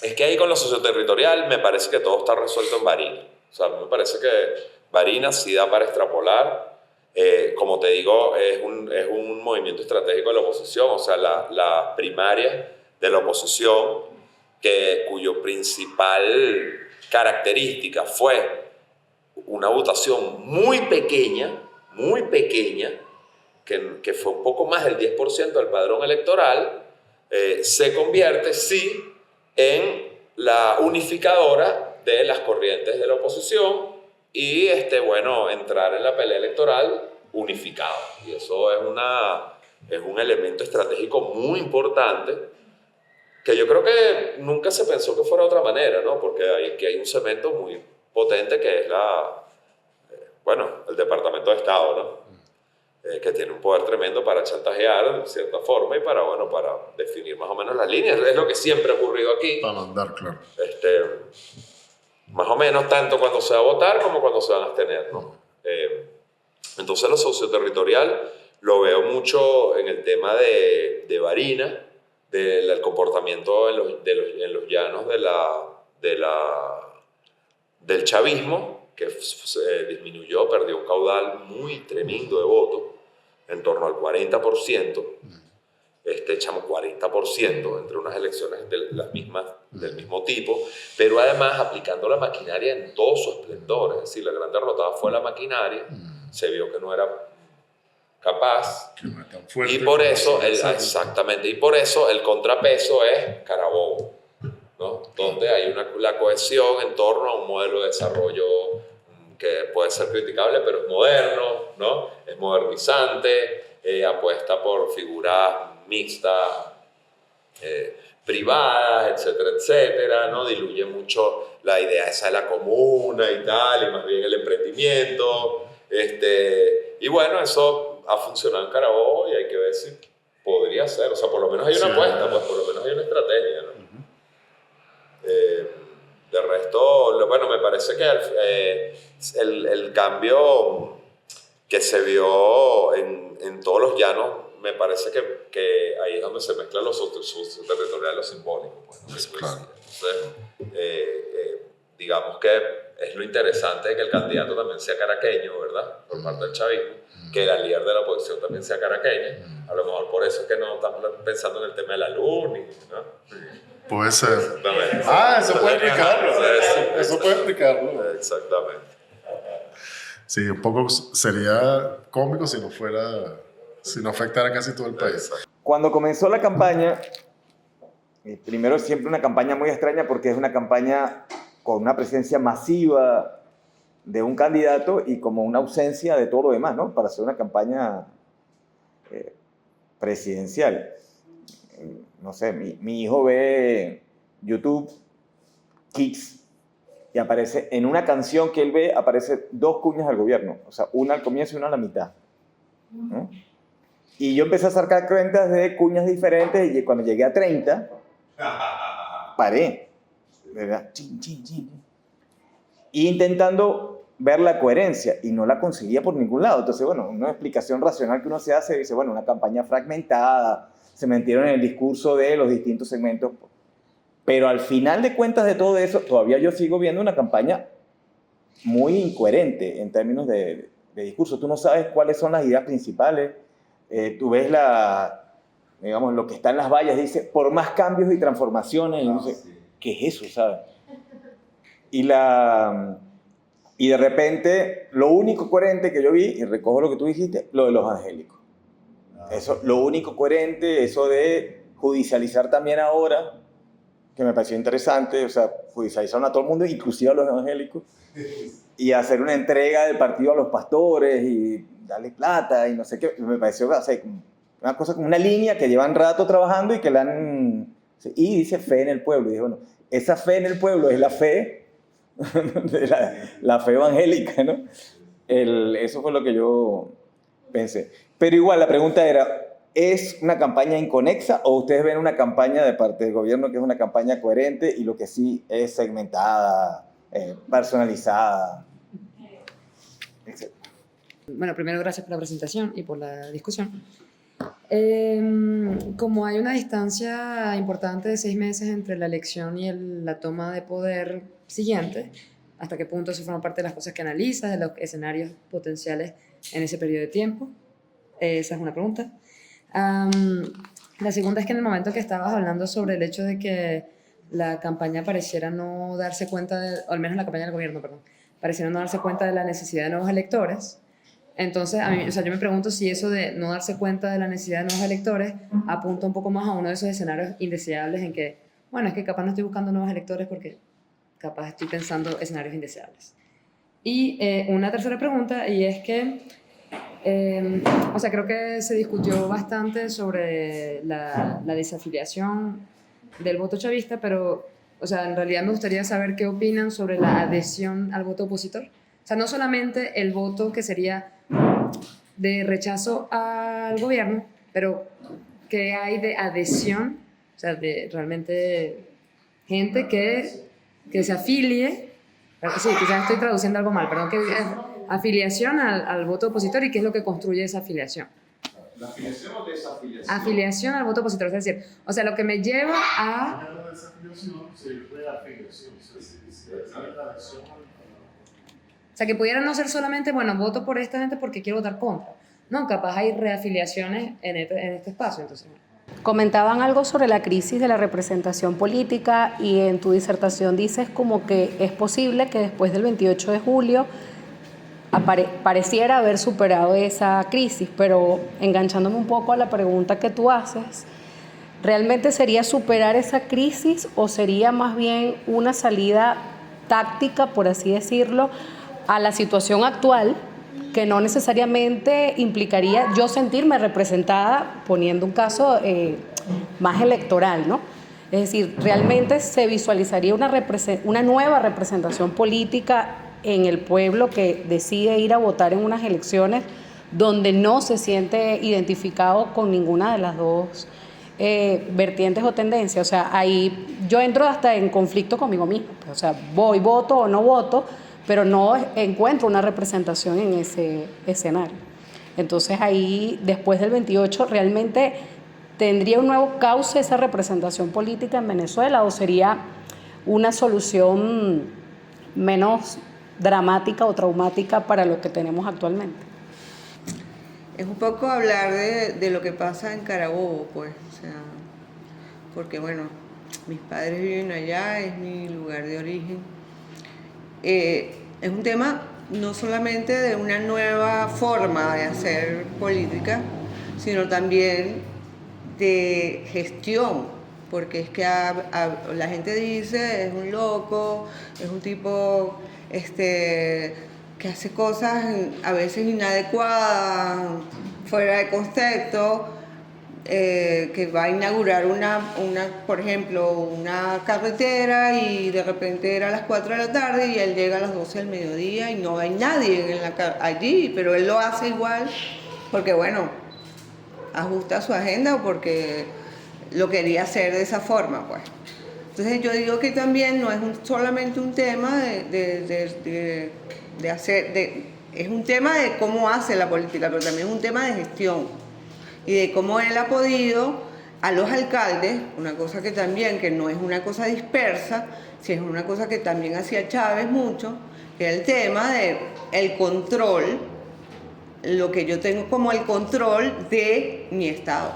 es que ahí con lo socioterritorial me parece que todo está resuelto en Barinas. O sea, me parece que Barinas sí da para extrapolar. Como te digo, es un movimiento estratégico de la oposición. O sea, la primaria de la oposición, cuyo principal característica fue una votación muy pequeña, que fue un poco más del 10% del padrón electoral, se convierte, sí, en la unificadora de las corrientes de la oposición y, bueno, entrar en la pelea electoral unificado. Y eso es un elemento estratégico muy importante que yo creo que nunca se pensó que fuera de otra manera, ¿no? Porque aquí hay un cemento muy potente que es el Departamento de Estado, ¿no? Que tiene un poder tremendo para chantajear de cierta forma y para definir más o menos las líneas. Es lo que siempre ha ocurrido aquí.
Para mandar, claro.
Más o menos tanto cuando se va a votar como cuando se van a abstener, ¿no? Entonces lo socioterritorial lo veo mucho en el tema de Barinas, del comportamiento en los llanos del chavismo, que se disminuyó, perdió un caudal muy tremendo de votos, en torno al 40%, echamos 40% entre unas elecciones del mismo tipo, pero además aplicando la maquinaria en todo su esplendor. Es decir, la gran derrotada fue la maquinaria, se vio que no era capaz,
Que no es tan fuerte
y por
como
eso,
solía ser.
exactamente, y por eso el contrapeso es Carabobo, ¿no? Donde hay la cohesión en torno a un modelo de desarrollo que puede ser criticable, pero es moderno, ¿no? Es modernizante, apuesta por figuras mixtas, privadas, etcétera, etcétera, ¿no? Diluye mucho la idea esa de la comuna y tal, y más bien el emprendimiento. Y bueno, eso ha funcionado en Carabobo y hay que ver si podría ser, o sea, por lo menos hay una
Sí.
apuesta, pues por lo menos hay una estrategia, ¿no? De resto, bueno, me parece que el cambio que se vio en todos los llanos, me parece que ahí es donde se mezclan los territoriales y los simbólicos. Pues, ¿no?
Pues, claro.
Entonces, digamos que es lo interesante de que el candidato también sea caraqueño, ¿verdad? Por parte del chavismo, que la líder de la oposición también sea caraqueña. A lo mejor por eso es que no estamos pensando en el tema de la luz, ¿no?
Puede ser.
Exactamente.
Ah, eso puede explicarlo.
Sí.
Eso puede explicarlo.
Exactamente.
Sí, un poco sería cómico si no afectara casi todo el país.
Cuando comenzó la campaña, primero siempre una campaña muy extraña porque es una campaña con una presencia masiva de un candidato y como una ausencia de todo lo demás, ¿no? Para hacer una campaña presidencial. No sé, mi hijo ve YouTube Kids y aparece, en una canción que él ve, aparece 2 cuñas al gobierno. O sea, una al comienzo y una a la mitad, ¿no? Y yo empecé a sacar cuentas de cuñas diferentes y cuando llegué a 30, paré. ¿Verdad? Chin, chin, chin. Y intentando ver la coherencia y no la conseguía por ningún lado. Entonces, bueno, una explicación racional que uno se hace, dice, bueno, una campaña fragmentada, se metieron en el discurso de los distintos segmentos. Pero al final de cuentas de todo eso, todavía yo sigo viendo una campaña muy incoherente en términos de discurso. Tú no sabes cuáles son las ideas principales. Tú ves digamos, lo que está en las vallas, dice, por más cambios y transformaciones. Y dice, ¿qué es eso, sabes? Y de repente, lo único coherente que yo vi, y recojo lo que tú dijiste, lo de los angélicos. Eso, lo único coherente, eso de judicializar también ahora, que me pareció interesante, o sea, judicializaron a todo el mundo, inclusive a los evangélicos, y hacer una entrega del partido a los pastores y darle plata y no sé qué, me pareció, o sea, una cosa como una línea que llevan rato trabajando y que la han... Y dice fe en el pueblo, y dije, bueno, esa fe en el pueblo es la fe, la fe evangélica, ¿no? Eso fue lo que yo pensé. Pero igual la pregunta era, ¿es una campaña inconexa o ustedes ven una campaña de parte del gobierno que es una campaña coherente y lo que sí es segmentada, personalizada, etc.?
Bueno, primero gracias por la presentación y por la discusión. Como hay una distancia importante de 6 meses entre la elección y la toma de poder siguiente, ¿hasta qué punto eso forma parte de las cosas que analizas, de los escenarios potenciales en ese periodo de tiempo? Esa es una pregunta. La segunda es que en el momento que estabas hablando sobre el hecho de que la campaña pareciera no darse cuenta, o al menos la campaña del gobierno, perdón, pareciera no darse cuenta de la necesidad de nuevos electores. Entonces, o sea, yo me pregunto si eso de no darse cuenta de la necesidad de nuevos electores apunta un poco más a uno de esos escenarios indeseables en que, bueno, es que capaz no estoy buscando nuevos electores porque capaz estoy pensando escenarios indeseables. Y una tercera pregunta, y es que, o sea, creo que se discutió bastante sobre la desafiliación del voto chavista, pero, o sea, en realidad me gustaría saber qué opinan sobre la adhesión al voto opositor. O sea, no solamente el voto que sería de rechazo al gobierno, pero qué hay de adhesión, o sea, de realmente gente que se afilie, sí, quizás estoy traduciendo algo mal, perdón, que afiliación al voto opositor y qué es lo que construye esa afiliación.
¿La afiliación o desafiliación?
Afiliación al voto opositor, es decir, o sea, lo que me lleva a... O sea, que pudiera no ser solamente, bueno, voto por esta gente porque quiero votar contra. No, capaz hay reafiliaciones en este espacio, entonces.
Comentaban algo sobre la crisis de la representación política y en tu disertación dices como que es posible que después del 28 de julio pareciera haber superado esa crisis, pero enganchándome un poco a la pregunta que tú haces, ¿realmente sería superar esa crisis o sería más bien una salida táctica, por así decirlo, a la situación actual, que no necesariamente implicaría yo sentirme representada, poniendo un caso más electoral, ¿no? Es decir, realmente se visualizaría una nueva representación política en el pueblo que decide ir a votar en unas elecciones donde no se siente identificado con ninguna de las dos vertientes o tendencias. O sea, ahí yo entro hasta en conflicto conmigo mismo. O sea, voto o no voto, pero no encuentro una representación en ese escenario. Entonces ahí, después del 28, ¿realmente tendría un nuevo cauce esa representación política en Venezuela o sería una solución menos dramática o traumática para lo que tenemos actualmente?
Es un poco hablar de lo que pasa en Carabobo, pues, o sea, porque bueno, mis padres viven allá, es mi lugar de origen. Es un tema no solamente de una nueva forma de hacer política, sino también de gestión, porque es que la gente dice, es un loco, es un tipo que hace cosas a veces inadecuadas, fuera de contexto, que va a inaugurar por ejemplo, una carretera y de repente era a las 4 de la tarde y él llega a las 12 del mediodía y no hay nadie allí, pero él lo hace igual porque, bueno, ajusta su agenda o porque lo quería hacer de esa forma, pues. Entonces yo digo que también no es solamente un tema es un tema de cómo hace la política, pero también es un tema de gestión y de cómo él ha podido a los alcaldes, una cosa que también, que no es una cosa dispersa, sino es una cosa que también hacía Chávez mucho, que es el tema de el control, lo que yo tengo como el control de mi estado.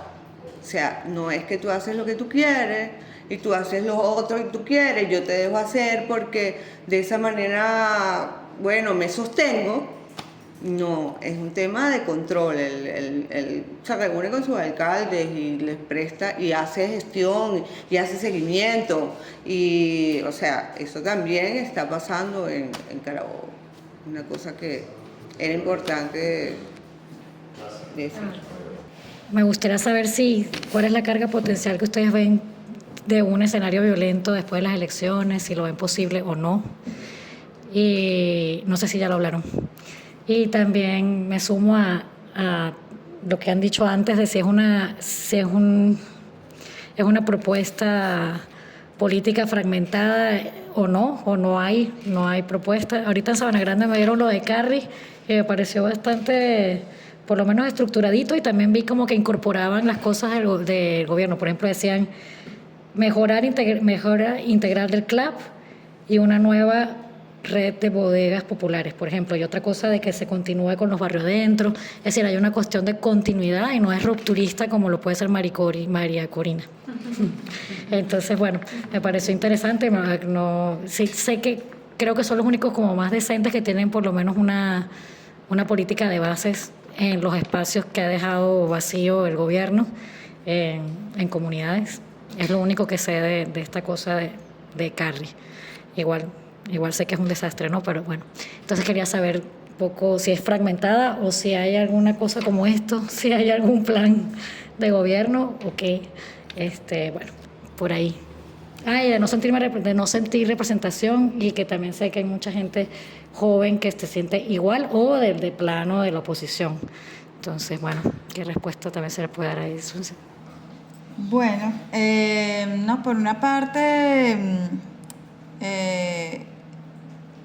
O sea, no es que tú haces lo que tú quieres y tú haces lo otro que tú quieres, yo te dejo hacer porque de esa manera, bueno, me sostengo. No, es un tema de control. Él se reúne con sus alcaldes y les presta y hace gestión y hace seguimiento. Y, o sea, eso también está pasando en Carabobo. Una cosa que era importante decir.
Me gustaría saber cuál es la carga potencial que ustedes ven de un escenario violento después de las elecciones, si lo ven posible o no. Y no sé si ya lo hablaron. Y también me sumo a lo que han dicho antes de si es una propuesta política fragmentada o no hay propuesta. Ahorita en Sabana Grande me dieron lo de Carri, que me pareció bastante, por lo menos estructuradito, y también vi como que incorporaban las cosas del gobierno. Por ejemplo, decían mejora integral del CLAP y una nueva red de bodegas populares, por ejemplo, y otra cosa de que se continúe con los barrios dentro. Es decir, hay una cuestión de continuidad y no es rupturista como lo puede ser María Corina. Entonces, bueno, me pareció interesante. Sí, sé que creo que son los únicos como más decentes que tienen por lo menos una política de bases en los espacios que ha dejado vacío el gobierno en comunidades. Es lo único que sé de esta cosa de Carri. Igual sé que es un desastre, ¿no? Pero bueno, entonces quería saber un poco si es fragmentada o si hay alguna cosa como esto, si hay algún plan de gobierno o qué. Bueno, por ahí. Y de no sentir representación, y que también sé que hay mucha gente joven que se siente igual o de plano de la oposición. Entonces, bueno, ¿qué respuesta también se le puede dar a eso?
Bueno, no, por una parte,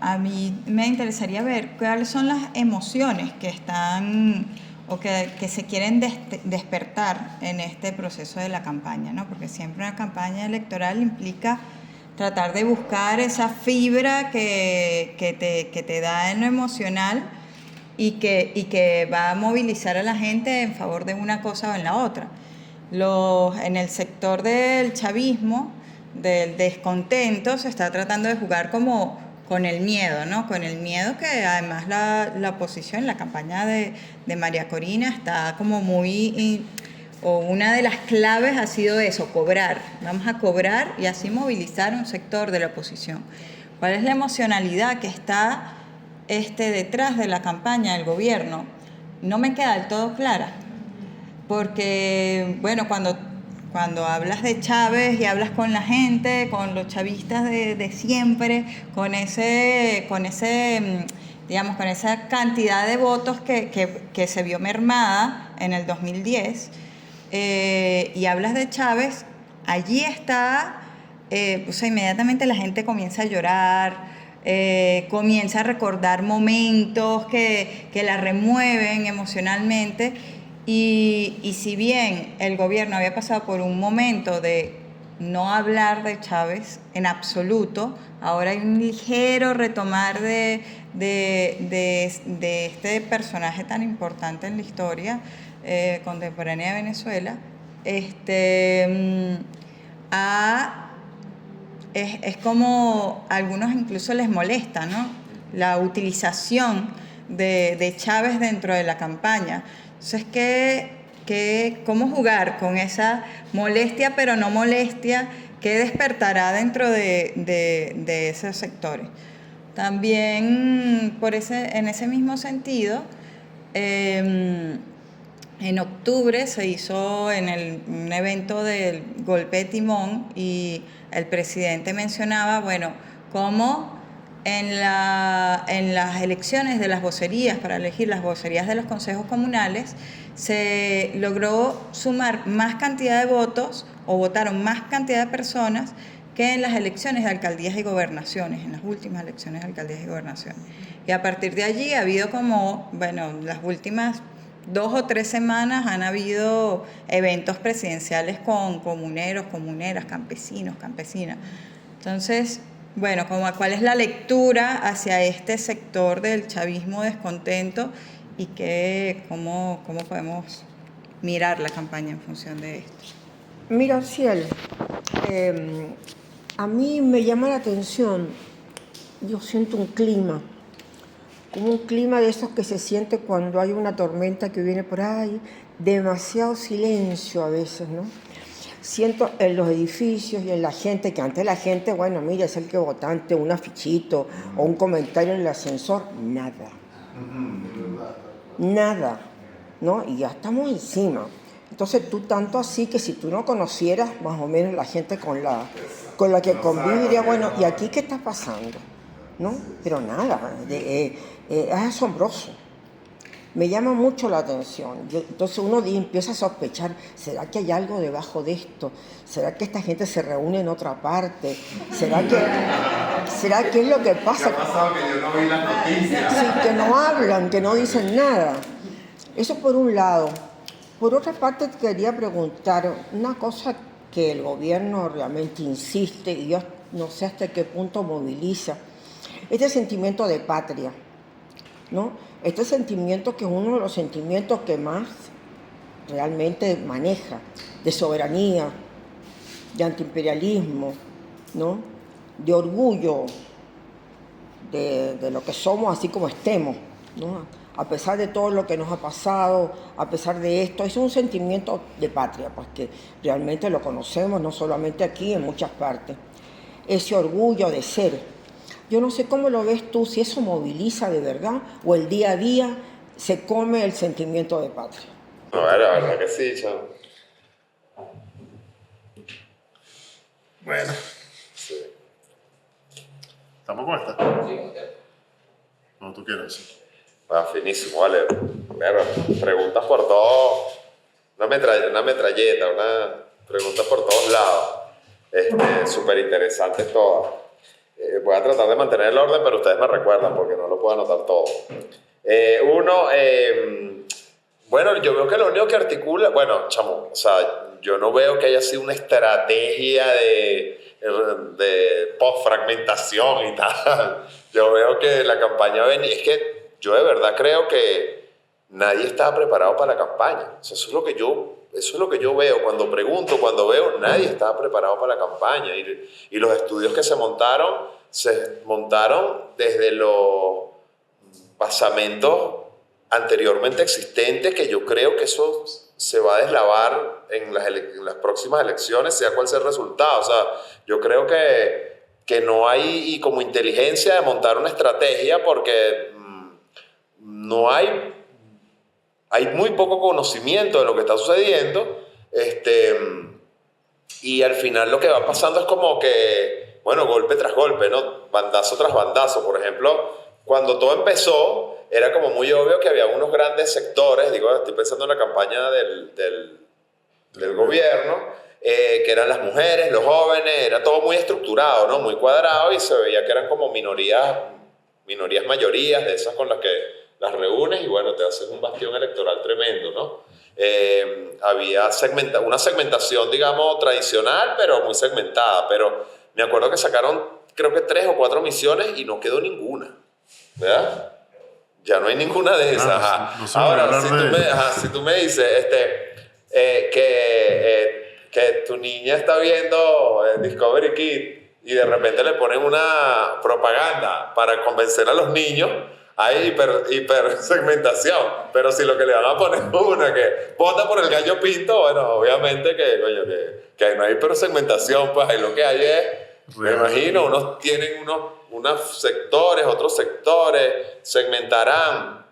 a mí me interesaría ver cuáles son las emociones que están o que se quieren despertar en este proceso de la campaña, ¿no? Porque siempre una campaña electoral implica tratar de buscar esa fibra que te da en lo emocional y que va a movilizar a la gente en favor de una cosa o en la otra. En el sector del chavismo, del descontento, se está tratando de jugar como con el miedo, ¿no? Con el miedo que además la oposición, la campaña de María Corina está como muy... o una de las claves ha sido eso, cobrar. Vamos a cobrar y así movilizar un sector de la oposición. ¿Cuál es la emocionalidad que está detrás de la campaña del gobierno? No me queda del todo clara. Porque, bueno, cuando hablas de Chávez y hablas con la gente, con los chavistas de siempre, con esa cantidad de votos que se vio mermada en el 2010, y hablas de Chávez, allí está, inmediatamente la gente comienza a llorar, comienza a recordar momentos que la remueven emocionalmente. Y si bien el gobierno había pasado por un momento de no hablar de Chávez en absoluto, ahora hay un ligero retomar de este personaje tan importante en la historia contemporánea de Venezuela. Es como a algunos incluso les molesta, ¿no? La utilización de Chávez dentro de la campaña. Entonces, ¿cómo jugar con esa molestia pero no molestia que despertará dentro de esos sectores? También en ese mismo sentido, en octubre se hizo un evento del golpe de timón y el presidente mencionaba, bueno, cómo en las elecciones de las vocerías, para elegir las vocerías de los consejos comunales, se logró sumar más cantidad de votos o votaron más cantidad de personas que en las elecciones de alcaldías y gobernaciones, en las últimas elecciones de alcaldías y gobernaciones. Y a partir de allí ha habido las últimas 2 o 3 semanas han habido eventos presidenciales con comuneros, comuneras, campesinos, campesinas. Entonces, bueno, ¿cuál es la lectura hacia este sector del chavismo descontento y cómo podemos mirar la campaña en función de esto?
Mira, Ciel, a mí me llama la atención, yo siento un clima, como un clima de esos que se siente cuando hay una tormenta que viene por ahí, demasiado silencio a veces, ¿no? Siento en los edificios y en la gente, que antes la gente, bueno, mira, es el que votante, un afichito o un comentario en el ascensor, nada. Nada, ¿no? Y ya estamos encima. Entonces tú tanto así que si tú no conocieras más o menos la gente con la que convive, diría, bueno, ¿y aquí qué está pasando? ¿No? Pero nada, es asombroso. Me llama mucho la atención. Entonces uno empieza a sospechar, ¿será que hay algo debajo de esto? ¿Será que esta gente se reúne en otra parte? ¿Será que es lo que pasa?
¿Qué ha pasado que yo no vi las noticias?
Sí, que no hablan, que no dicen nada. Eso por un lado. Por otra parte, te quería preguntar una cosa que el gobierno realmente insiste y yo no sé hasta qué punto moviliza. Este sentimiento de patria, ¿no? Este sentimiento que es uno de los sentimientos que más realmente maneja, de soberanía, de antiimperialismo, ¿no? De orgullo de lo que somos así como estemos, ¿no? A pesar de todo lo que nos ha pasado, a pesar de esto, es un sentimiento de patria, porque realmente lo conocemos no solamente aquí, en muchas partes. Ese orgullo de ser. Yo no sé cómo lo ves tú, si eso moviliza de verdad o el día a día se come el sentimiento de patria.
No, la verdad que sí, chamo.
Bueno,
Sí.
¿estamos con esta? Como tú quieras. Sí.
Ah, finísimo, vale. Bueno, preguntas por todo. Una metralleta, una preguntas por todos lados. Súper interesantes todas. Voy a tratar de mantener el orden, pero ustedes me recuerdan porque no lo puedo anotar todo. Bueno, yo veo que lo único que articula, bueno, chamo, o sea, yo no veo que haya sido una estrategia de post-fragmentación y tal. Yo veo que la campaña venía, es que yo de verdad creo que nadie estaba preparado para la campaña. O sea, eso es lo que yo veo. Cuando pregunto, cuando veo, nadie estaba preparado para la campaña. Y los estudios que se montaron desde los basamentos anteriormente existentes, que yo creo que eso se va a deslavar en las próximas elecciones, sea cual sea el resultado. O sea, yo creo que no hay como inteligencia de montar una estrategia porque no hay muy poco conocimiento de lo que está sucediendo, y al final lo que va pasando es como que, bueno, golpe tras golpe, ¿no? Bandazo tras bandazo. Por ejemplo, cuando todo empezó, era como muy obvio que había unos grandes sectores, estoy pensando en la campaña del gobierno, que eran las mujeres, los jóvenes, era todo muy estructurado, ¿no? Muy cuadrado, y se veía que eran como minorías, mayorías, de esas con las que las reúnes y bueno, te haces un bastión electoral tremendo, ¿no? Había una segmentación, digamos, tradicional, pero muy segmentada. Pero me acuerdo que sacaron, creo que 3 o 4 misiones y no quedó ninguna, ¿verdad? Ya no hay ninguna de esas. Ahora, si tú me dices que tu niña está viendo Discovery Kids y de repente le ponen una propaganda para convencer a los niños, hay hiper segmentación. Pero si lo que le van a poner es una que vota por el gallo pinto, bueno, obviamente que no hay hiper segmentación, pues ahí lo que hay es, me imagino, unos tienen unos sectores, otros sectores, segmentarán.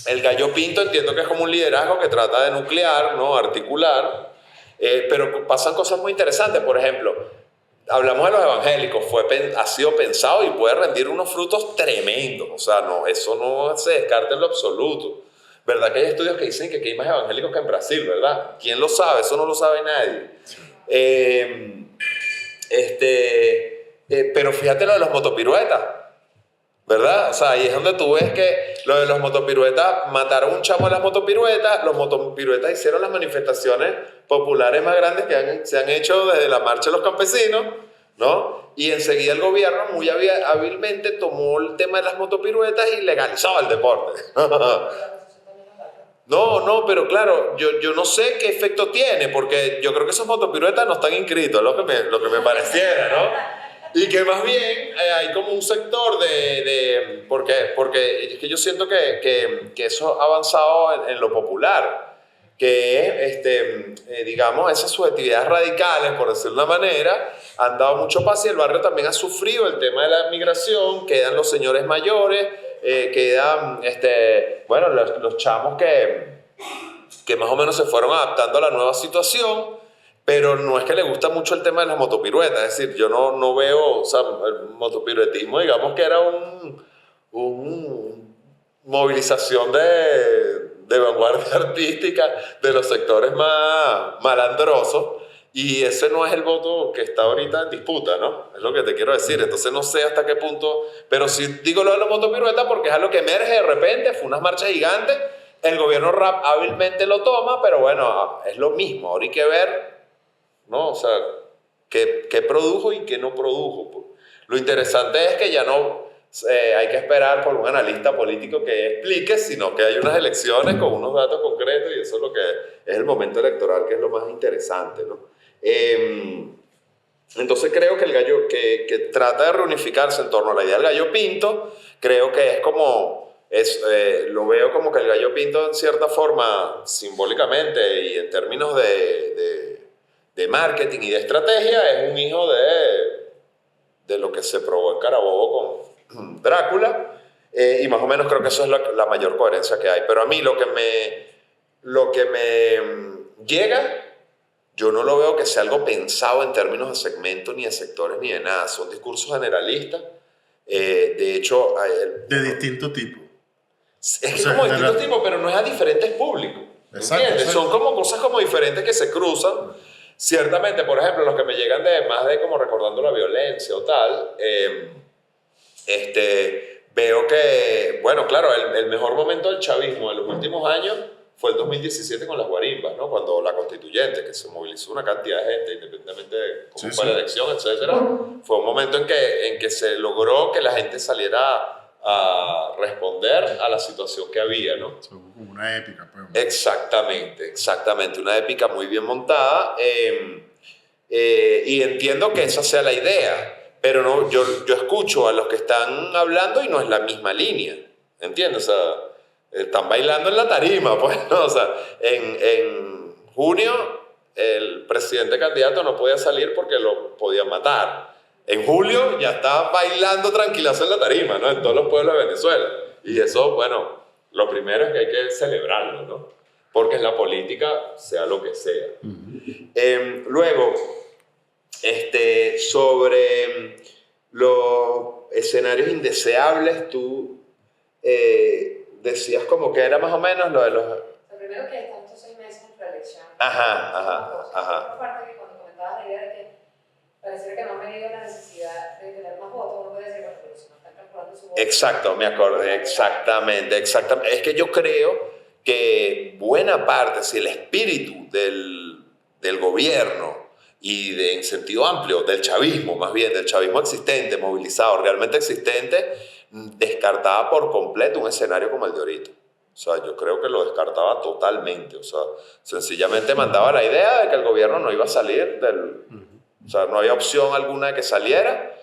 El gallo pinto entiendo que es como un liderazgo que trata de nuclear, ¿no? Articular, pero pasan cosas muy interesantes. Por ejemplo, hablamos de los evangélicos, ha sido pensado y puede rendir unos frutos tremendos. O sea, eso no se descarta en lo absoluto. ¿Verdad que hay estudios que dicen que aquí hay más evangélicos que en Brasil, verdad? ¿Quién lo sabe? Eso no lo sabe nadie. Pero fíjate lo de los motopiruetas, ¿verdad? O sea, ahí es donde tú ves que lo de los motopiruetas, mataron un chamo de las motopiruetas, los motopiruetas hicieron las manifestaciones populares más grandes que se han hecho desde la marcha de los campesinos, ¿no? Y enseguida el gobierno muy hábilmente tomó el tema de las motopiruetas y legalizó el deporte. No, pero claro, yo no sé qué efecto tiene, porque yo creo que esos motopiruetas no están inscritos, lo que me pareciera, ¿no? Y que más bien hay como un sector porque es que yo siento que eso ha avanzado en lo popular, que es, digamos, esas subjetividades radicales, por decirlo de una manera, han dado mucho paso y el barrio también ha sufrido el tema de la migración, quedan los señores mayores, quedan, bueno, los chamos que más o menos se fueron adaptando a la nueva situación. Pero no es que le gusta mucho el tema de las motopiruetas, es decir, yo no veo, o sea, el motopiruetismo, digamos que era un movilización de vanguardia artística de los sectores más malandrosos, y ese no es el voto que está ahorita en disputa, ¿no? Es lo que te quiero decir. Entonces no sé hasta qué punto, pero sí digo lo de los motopiruetas porque es algo que emerge de repente, fue unas marchas gigantes, el gobierno RAP hábilmente lo toma, pero bueno, es lo mismo, ahora hay que ver, ¿no? O sea, ¿qué produjo y qué no produjo? Lo interesante es que ya no hay que esperar por un analista político que explique, sino que hay unas elecciones con unos datos concretos y eso es lo que es el momento electoral, que es lo más interesante, ¿no? Entonces creo que el gallo que trata de reunificarse en torno a la idea del gallo pinto, creo que es como... lo veo como que el gallo pinto en cierta forma, simbólicamente y en términos de marketing y de estrategia, es un hijo de lo que se probó en Carabobo con Drácula, y más o menos creo que eso es la mayor coherencia que hay. Pero a mí lo que me llega, yo no lo veo que sea algo pensado en términos de segmentos, ni de sectores, ni de nada. Son discursos generalistas. De hecho...
de distinto tipo.
Es que como distintos tipos, pero no es a diferentes públicos. ¿Entiendes? Son como cosas como diferentes que se cruzan. Ciertamente, por ejemplo, los que me llegan más de como recordando la violencia o tal, veo que, bueno, claro, el mejor momento del chavismo en los últimos años fue el 2017 con las guarimbas, ¿no? Cuando la constituyente, que se movilizó una cantidad de gente, independientemente de cómo fue la elección, etcétera, fue un momento en que se logró que la gente saliera a responder a la situación que había, ¿no?
Como una épica, pues.
Exactamente, una épica muy bien montada, y entiendo que esa sea la idea, pero no, yo escucho a los que están hablando y no es la misma línea, ¿entiendes? O sea, están bailando en la tarima, pues, ¿no? O sea, en junio el presidente candidato no podía salir porque lo podían matar. En julio ya está bailando tranquilazo en la tarima, ¿no? En todos los pueblos de Venezuela. Y eso, bueno, lo primero es que hay que celebrarlo, ¿no? Porque en la política, sea lo que sea. Luego, sobre los escenarios indeseables, tú decías como que era más o menos lo de los...
Lo primero que están estos 6 meses entre la elección.
Ajá.
Otra parte que cuando comentabas la idea de que pareciera que no ha venido la necesidad de tener más votos, uno puede decir, bueno, pero si no están calculando su voto.
Exacto, me acordé, exactamente. Es que yo creo que buena parte, si el espíritu del gobierno y en sentido amplio, del chavismo, más bien, del chavismo existente, movilizado, realmente existente, descartaba por completo un escenario como el de ahorita. O sea, yo creo que lo descartaba totalmente. O sea, sencillamente mandaba la idea de que el gobierno no iba a salir del... O sea, no había opción alguna de que saliera.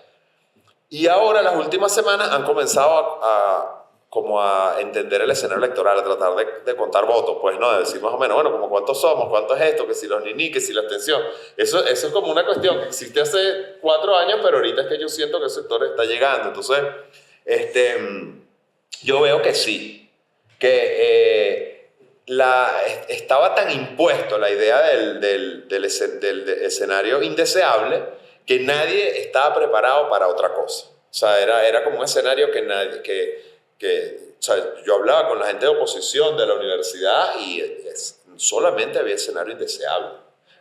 Y ahora, las últimas semanas, han comenzado como a entender el escenario electoral, a tratar de contar votos, pues, ¿no? De decir más o menos, bueno, como cuántos somos, cuánto es esto, que si los niní, que si la abstención. Eso es como una cuestión que existe hace 4 años, pero ahorita es que yo siento que el sector está llegando. Entonces, yo veo que sí, que estaba tan impuesto la idea del escenario indeseable que nadie estaba preparado para otra cosa. O sea, era como un escenario o sea, yo hablaba con la gente de oposición de la universidad y solamente había escenario indeseable.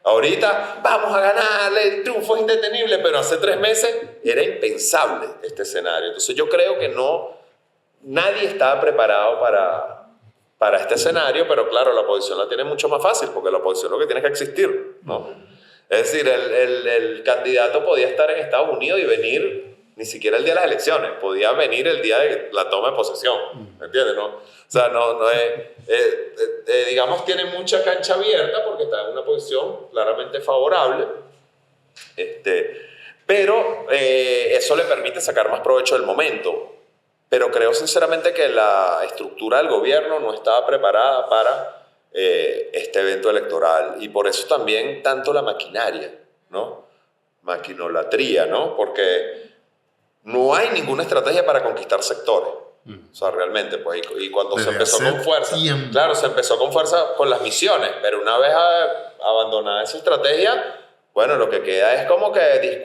Ahorita vamos a ganarle, el triunfo es indetenible, pero hace 3 meses era impensable este escenario. Entonces yo creo que nadie estaba preparado para este escenario, pero claro, la oposición la tiene mucho más fácil, porque la oposición lo que tiene es que existir, ¿no? Es decir, el candidato podía estar en Estados Unidos y venir ni siquiera el día de las elecciones, podía venir el día de la toma de posesión, ¿me entiendes? ¿No? O sea, digamos, tiene mucha cancha abierta porque está en una posición claramente favorable, pero eso le permite sacar más provecho del momento. Pero creo sinceramente que la estructura del gobierno no estaba preparada para este evento electoral, y por eso también tanto la maquinaria, ¿no? Maquinolatría, ¿no? Porque no hay ninguna estrategia para conquistar sectores. O sea, realmente, pues, y cuando se empezó con fuerza, claro, se empezó con fuerza con las misiones, pero una vez abandonada esa estrategia, bueno, lo que queda es como que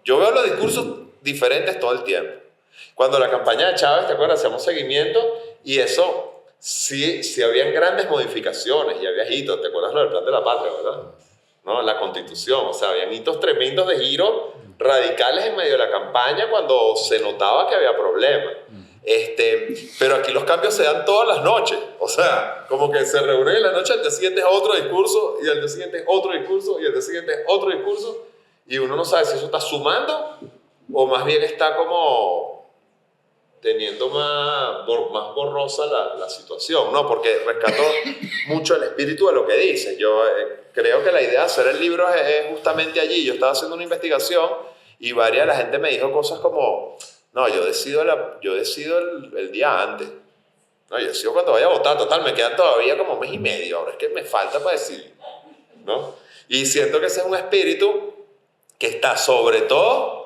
yo veo los discursos diferentes todo el tiempo. Cuando la campaña de Chávez, ¿te acuerdas? Hacíamos seguimiento y eso, sí habían grandes modificaciones y había hitos. ¿Te acuerdas lo del Plan de la Patria, verdad? ¿No? La Constitución, o sea, habían hitos tremendos de giros radicales en medio de la campaña cuando se notaba que había problemas. Pero aquí los cambios se dan todas las noches, o sea, como que se reúnen en la noche, al día siguiente es otro discurso, y al día siguiente es otro discurso, y al día siguiente es otro discurso, y uno no sabe si eso está sumando o más bien está como teniendo más borrosa la situación, ¿no? Porque rescato mucho el espíritu de lo que dices. Yo creo que la idea de hacer el libro es justamente allí. Yo estaba haciendo una investigación y varias de la gente me dijo cosas como, no, yo decido el día antes. No, yo decido cuando vaya a votar. Total, me quedan todavía como 1 mes y medio. Ahora es que me falta para decidir, ¿no? Y siento que ese es un espíritu que está sobre todo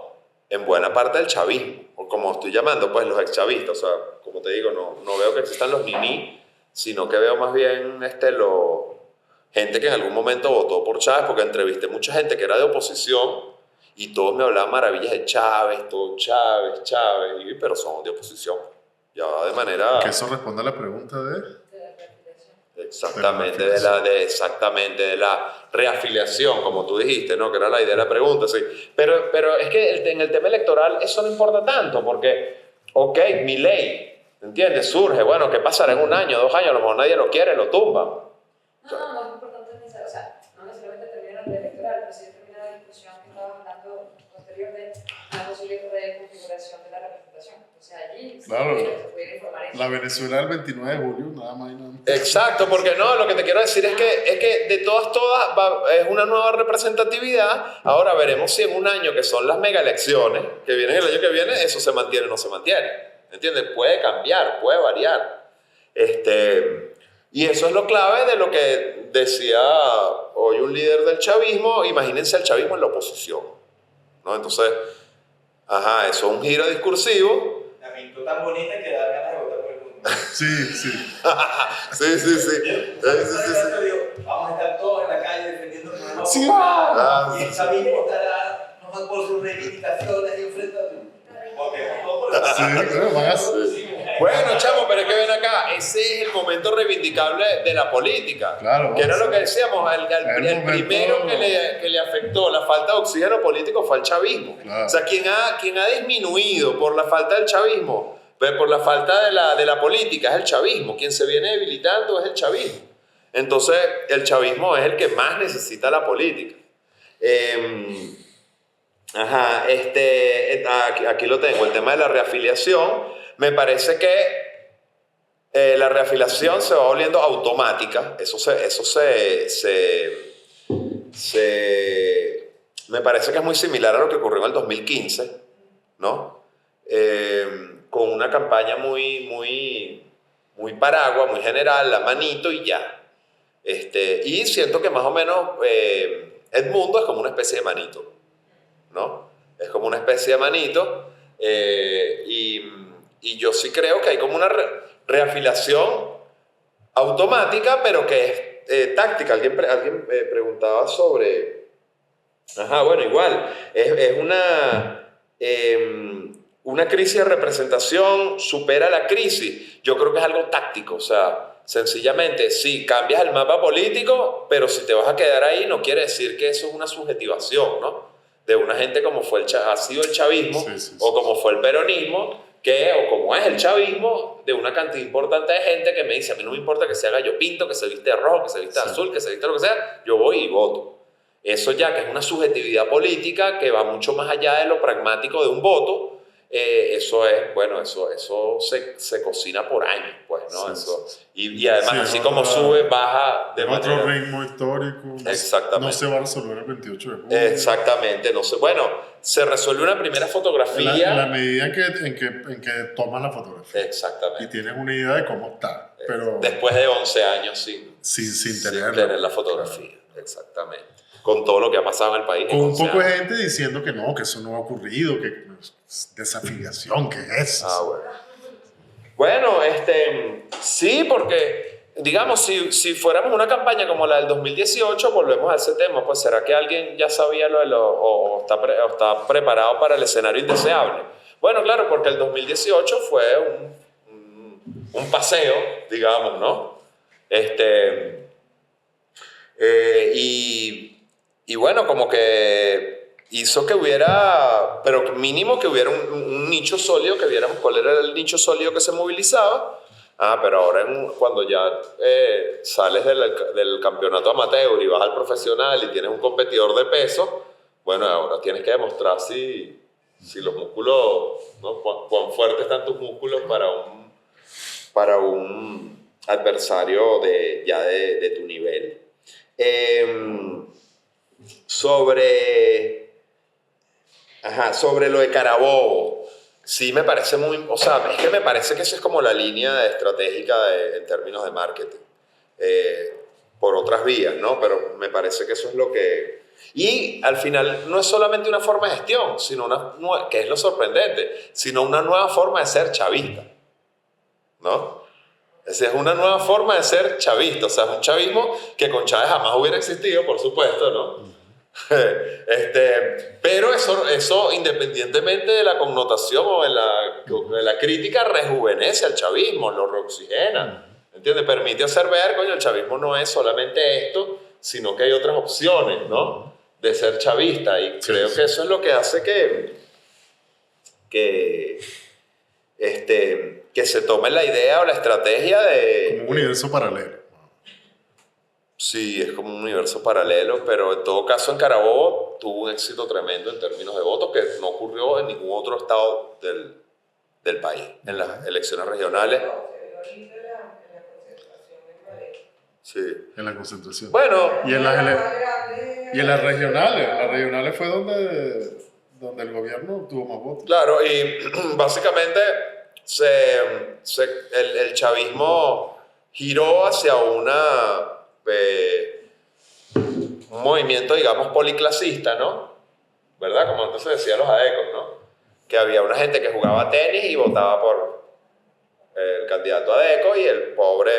en buena parte del chavismo, o como estoy llamando, pues los exchavistas. O sea, como te digo, no veo que existan los niní, sino que veo más bien gente que en algún momento votó por Chávez, porque entrevisté mucha gente que era de oposición y todos me hablaban maravillas de Chávez, todo Chávez, pero son de oposición. Ya de manera...
Que eso responde a la pregunta de...
Exactamente, de la reafiliación, como tú dijiste, ¿no? Que era la idea de la pregunta, sí. Pero es que en el tema electoral eso no importa tanto, porque, ok, mi ley, ¿entiendes? Surge, bueno, ¿qué pasará en 1 año, 2 años? A lo mejor nadie lo quiere, lo tumba.
No es importante, o sea, no necesariamente terminar el electoral, pero sí terminar discusión que estabas hablando posterior de una posible reconfiguración de la representación. O sea, allí
Claro.
se pudiera informar eso.
La Venezuela del 29 de julio, nada más y nada más.
Exacto, porque no, lo que te quiero decir es que de todas es una nueva representatividad. Ahora veremos si en un año, que son las mega elecciones, que vienen el año que viene, eso se mantiene o no se mantiene. ¿Entiendes? Puede cambiar, puede variar. Y eso es lo clave de lo que decía hoy un líder del chavismo. Imagínense al chavismo en la oposición, ¿no? Entonces, eso es un giro discursivo.
La pintó tan bonita que da ganas de votar por el mundo.
Sí.
Sí.
Vamos a estar todos en la calle defendiendo nuevos
Sí.
y el chavismo estará por sus reivindicaciones y enfrentando. Porque todo por
Sí, claro, van a ser.
Bueno, chamo, pero es que ven acá, ese es el momento reivindicable de la política.
Claro,
que era
sí.
lo que decíamos, el
momento-
primero que le afectó la falta de oxígeno político fue al chavismo.
Claro.
O sea, quien ha disminuido por la falta del chavismo, por la falta de la política, es el chavismo. Quien se viene debilitando es el chavismo. Entonces, el chavismo es el que más necesita la política. Aquí lo tengo, el tema de la reafiliación. Me parece que la reafiliación se va volviendo automática. Me parece que es muy similar a lo que ocurrió en el 2015, ¿no? Con una campaña muy paragua, muy general, la manito y ya. Y siento que más o menos Edmundo es como una especie de manito, ¿no? Es como una especie de manito y yo sí creo que hay como una reafiliación automática, pero que es táctica. Alguien preguntaba sobre... bueno, igual. Es una crisis de representación supera la crisis. Yo creo que es algo táctico, o sea, sencillamente, sí, cambias el mapa político, pero si te vas a quedar ahí no quiere decir que eso es una subjetivación, ¿no? De una gente como ha sido el chavismo,
Sí.
o como fue el peronismo, o como es el chavismo, de una cantidad importante de gente que me dice, a mí no me importa que sea gallo pinto, que se viste de rojo, que se viste de azul, que se viste lo que sea, yo voy y voto. Eso ya que es una subjetividad política que va mucho más allá de lo pragmático de un voto. Eso se cocina por años, pues, ¿no?
Sí,
Eso, y además,
Sí,
así
en
como
otra-
sube, baja de
En otro
manera...
ritmo histórico.
Exactamente.
No se va a resolver el 28 de julio.
Exactamente, no sé. Bueno, se resuelve una primera fotografía.
En la medida en que tomas la fotografía. Y
Exactamente.
tienes una idea de cómo está. Pero
Después de 11 años
sin
tener
tenerla.
la fotografía. Exactamente. Con todo lo que ha pasado en el país.
Con
en
un
11
poco de
años.
gente diciendo que no, que eso no ha ocurrido, que es desafiliación, que es.
Bueno, sí, porque, digamos, si fuéramos una campaña como la del 2018, volvemos a ese tema, pues ¿será que alguien ya sabía o está preparado para el escenario indeseable? Bueno, claro, porque el 2018 fue un paseo, digamos, ¿no? Y bueno, como que hizo que hubiera, pero mínimo que hubiera un nicho sólido, que viéramos cuál era el nicho sólido que se movilizaba. Pero ahora cuando ya sales del campeonato amateur y vas al profesional y tienes un competidor de peso, bueno, ahora tienes que demostrar si los músculos, ¿no? Cuán fuertes están tus músculos para un adversario de tu nivel. Sobre lo de Carabobo, sí me parece o sea, es que me parece que eso es como la línea estratégica en términos de marketing, por otras vías, ¿no? Pero me parece que eso es lo que... Y al final no es solamente una forma de gestión, sino que es lo sorprendente, sino una nueva forma de ser chavista, ¿no? Esa es una nueva forma de ser chavista, o sea, es un chavismo que con Chávez jamás hubiera existido, por supuesto, ¿no? Pero eso, independientemente de la connotación o de la crítica, rejuvenece al chavismo, lo reoxigena, ¿entiendes? Permite hacer ver, coño, el chavismo no es solamente esto, sino que hay otras opciones, ¿no? De ser chavista, y creo que eso es lo que hace que se tome la idea o la estrategia de...
Como un universo paralelo.
Sí, es como un universo paralelo, pero en todo caso en Carabobo tuvo un éxito tremendo en términos de votos que no ocurrió en ningún otro estado del país, en las elecciones regionales. Sí.
En la concentración.
Bueno,
Y en las regionales fue donde el gobierno tuvo más votos.
claro, y básicamente el chavismo giró hacia un movimiento, digamos, policlasista, ¿no? ¿Verdad? Como antes se decía los adecos, ¿no? Que había una gente que jugaba tenis y votaba por el candidato adeco y el pobre,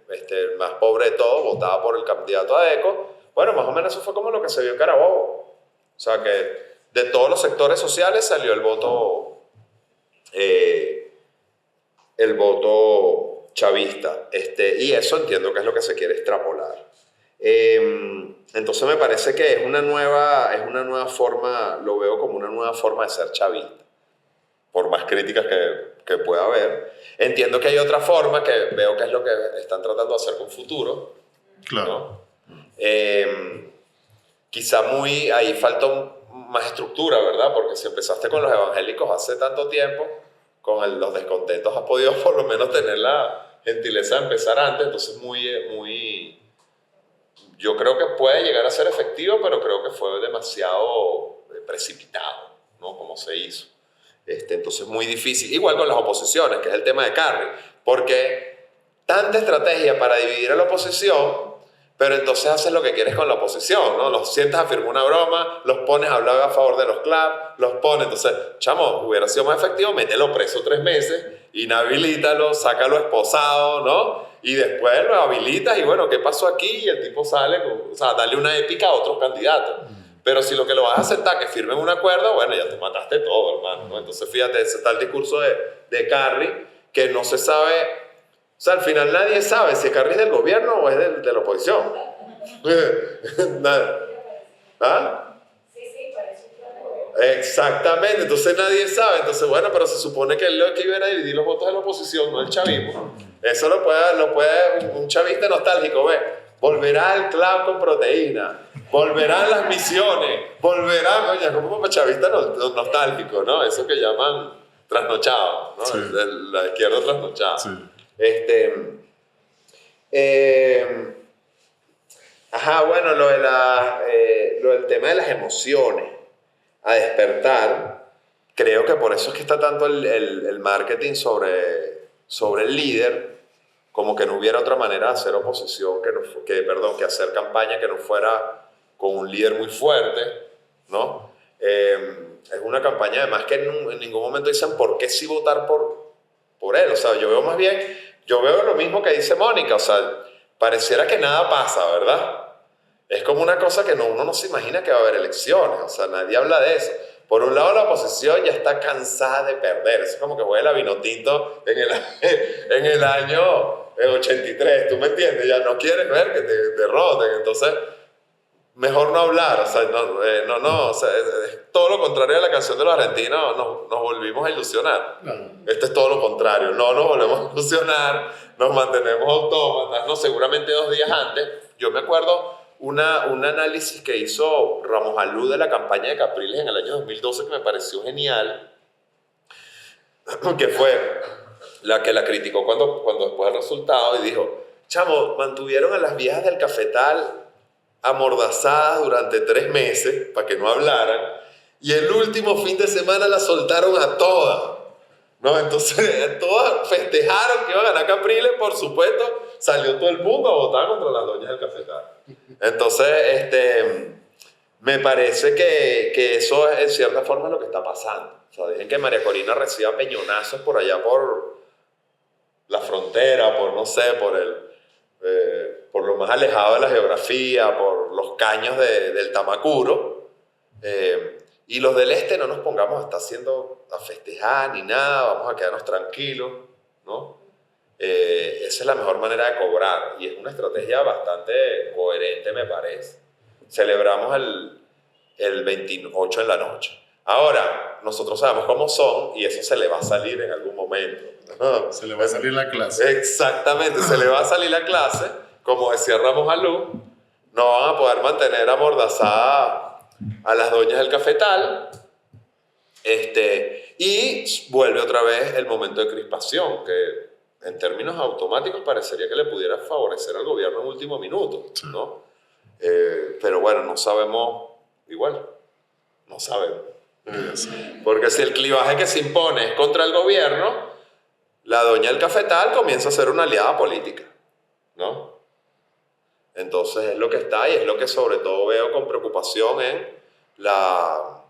el más pobre de todos, votaba por el candidato adeco. Bueno, más o menos eso fue como lo que se vio en Carabobo. O sea que de todos los sectores sociales salió el voto chavista. Y eso entiendo que es lo que se quiere extrapolar. Entonces me parece que es una nueva forma, lo veo como una nueva forma de ser chavista, por más críticas que pueda haber. Entiendo que hay otra forma que veo que es lo que están tratando de hacer con Futuro.
Claro.
¿No? Quizá ahí falta más estructura, ¿verdad? Porque si empezaste con los evangélicos hace tanto tiempo, con los descontentos has podido por lo menos tener la gentileza de empezar antes, entonces yo creo que puede llegar a ser efectivo, pero creo que fue demasiado precipitado, ¿no? Como se hizo. Entonces muy difícil. Igual con las oposiciones, que es el tema de Carri, porque tanta estrategia para dividir a la oposición, pero entonces haces lo que quieres con la oposición, ¿no? Los sientas a firmar una broma, los pones a hablar a favor de los clubs, los pones, entonces, chamo, hubiera sido más efectivo, mételo preso 3 meses, inhabilítalo, sácalo esposado, ¿no? Y después lo habilitas y bueno, ¿qué pasó aquí? Y el tipo sale, o sea, darle una épica a otros candidatos. Pero si lo que lo vas a aceptar que firmen un acuerdo, bueno, ya te mataste todo, hermano, ¿no? Entonces, fíjate, ese está el discurso de Carri, que no se sabe. O sea, al final nadie sabe si Carri es del gobierno o es de la oposición. ¿Ah? Exactamente, entonces nadie sabe. Entonces, bueno, pero se supone que él lo que iba a dividir los votos de la oposición, no el chavismo. Eso lo puede un chavista nostálgico, ve. Volverá el club con proteína, volverán las misiones, volverán, oye, como para chavista nostálgico, ¿no? Eso que llaman trasnochado, ¿no?
Sí.
La izquierda trasnochada.
Sí.
Bueno, lo del tema de las emociones a despertar, creo que por eso es que está tanto el marketing sobre el líder, como que no hubiera otra manera de hacer oposición que hacer campaña que no fuera con un líder muy fuerte, ¿no? Es una campaña además que en ningún momento dicen por qué sí votar por él. O sea, yo veo lo mismo que dice Mónica, o sea, pareciera que nada pasa, ¿verdad? Es como una cosa que uno no se imagina que va a haber elecciones, o sea, nadie habla de eso. Por un lado, la oposición ya está cansada de perder, es como que juega el Vinotinto en el año 83, ¿tú me entiendes? Ya no quieres ver que te derroten, entonces mejor no hablar, o sea, o sea, es todo lo contrario de la canción de los argentinos, nos volvimos a ilusionar.
Claro.
Esto es todo lo contrario, no nos volvemos a ilusionar, nos mantenemos autómatas, ¿no? Seguramente 2 días antes, yo me acuerdo un análisis que hizo Ramos Alú de la campaña de Capriles en el año 2012 que me pareció genial, que fue la que la criticó cuando después del resultado y dijo, chamo, mantuvieron a las viejas del cafetal amordazadas durante 3 meses para que no hablaran y el último fin de semana las soltaron a todas, ¿no? Entonces todas festejaron que iba a ganar Capriles, por supuesto, salió todo el mundo a votar contra las doñas del cafetal. Entonces, me parece que eso es en cierta forma lo que está pasando. O sea, dicen que María Corina reciba peñonazos por allá por la frontera, por no sé, por lo más alejado de la geografía, por los caños del Tamacuro. Y los del este no nos pongamos a festejar ni nada, vamos a quedarnos tranquilos, ¿no? Esa es la mejor manera de cobrar y es una estrategia bastante coherente, me parece. Celebramos el 28 en la noche. Ahora, nosotros sabemos cómo son y eso se le va a salir en algún momento.
Se le va a salir la clase.
Exactamente, se le va a salir la clase, como decía Ramos Alú, no van a poder mantener amordazadas a las doñas del cafetal. Y vuelve otra vez el momento de crispación, que en términos automáticos parecería que le pudiera favorecer al gobierno en último minuto, ¿no? Pero bueno, no sabemos, igual, no sabemos. Porque si el clivaje que se impone es contra el gobierno, la doña del cafetal comienza a ser una aliada política, ¿no? Entonces es lo que está y es lo que sobre todo veo con preocupación en la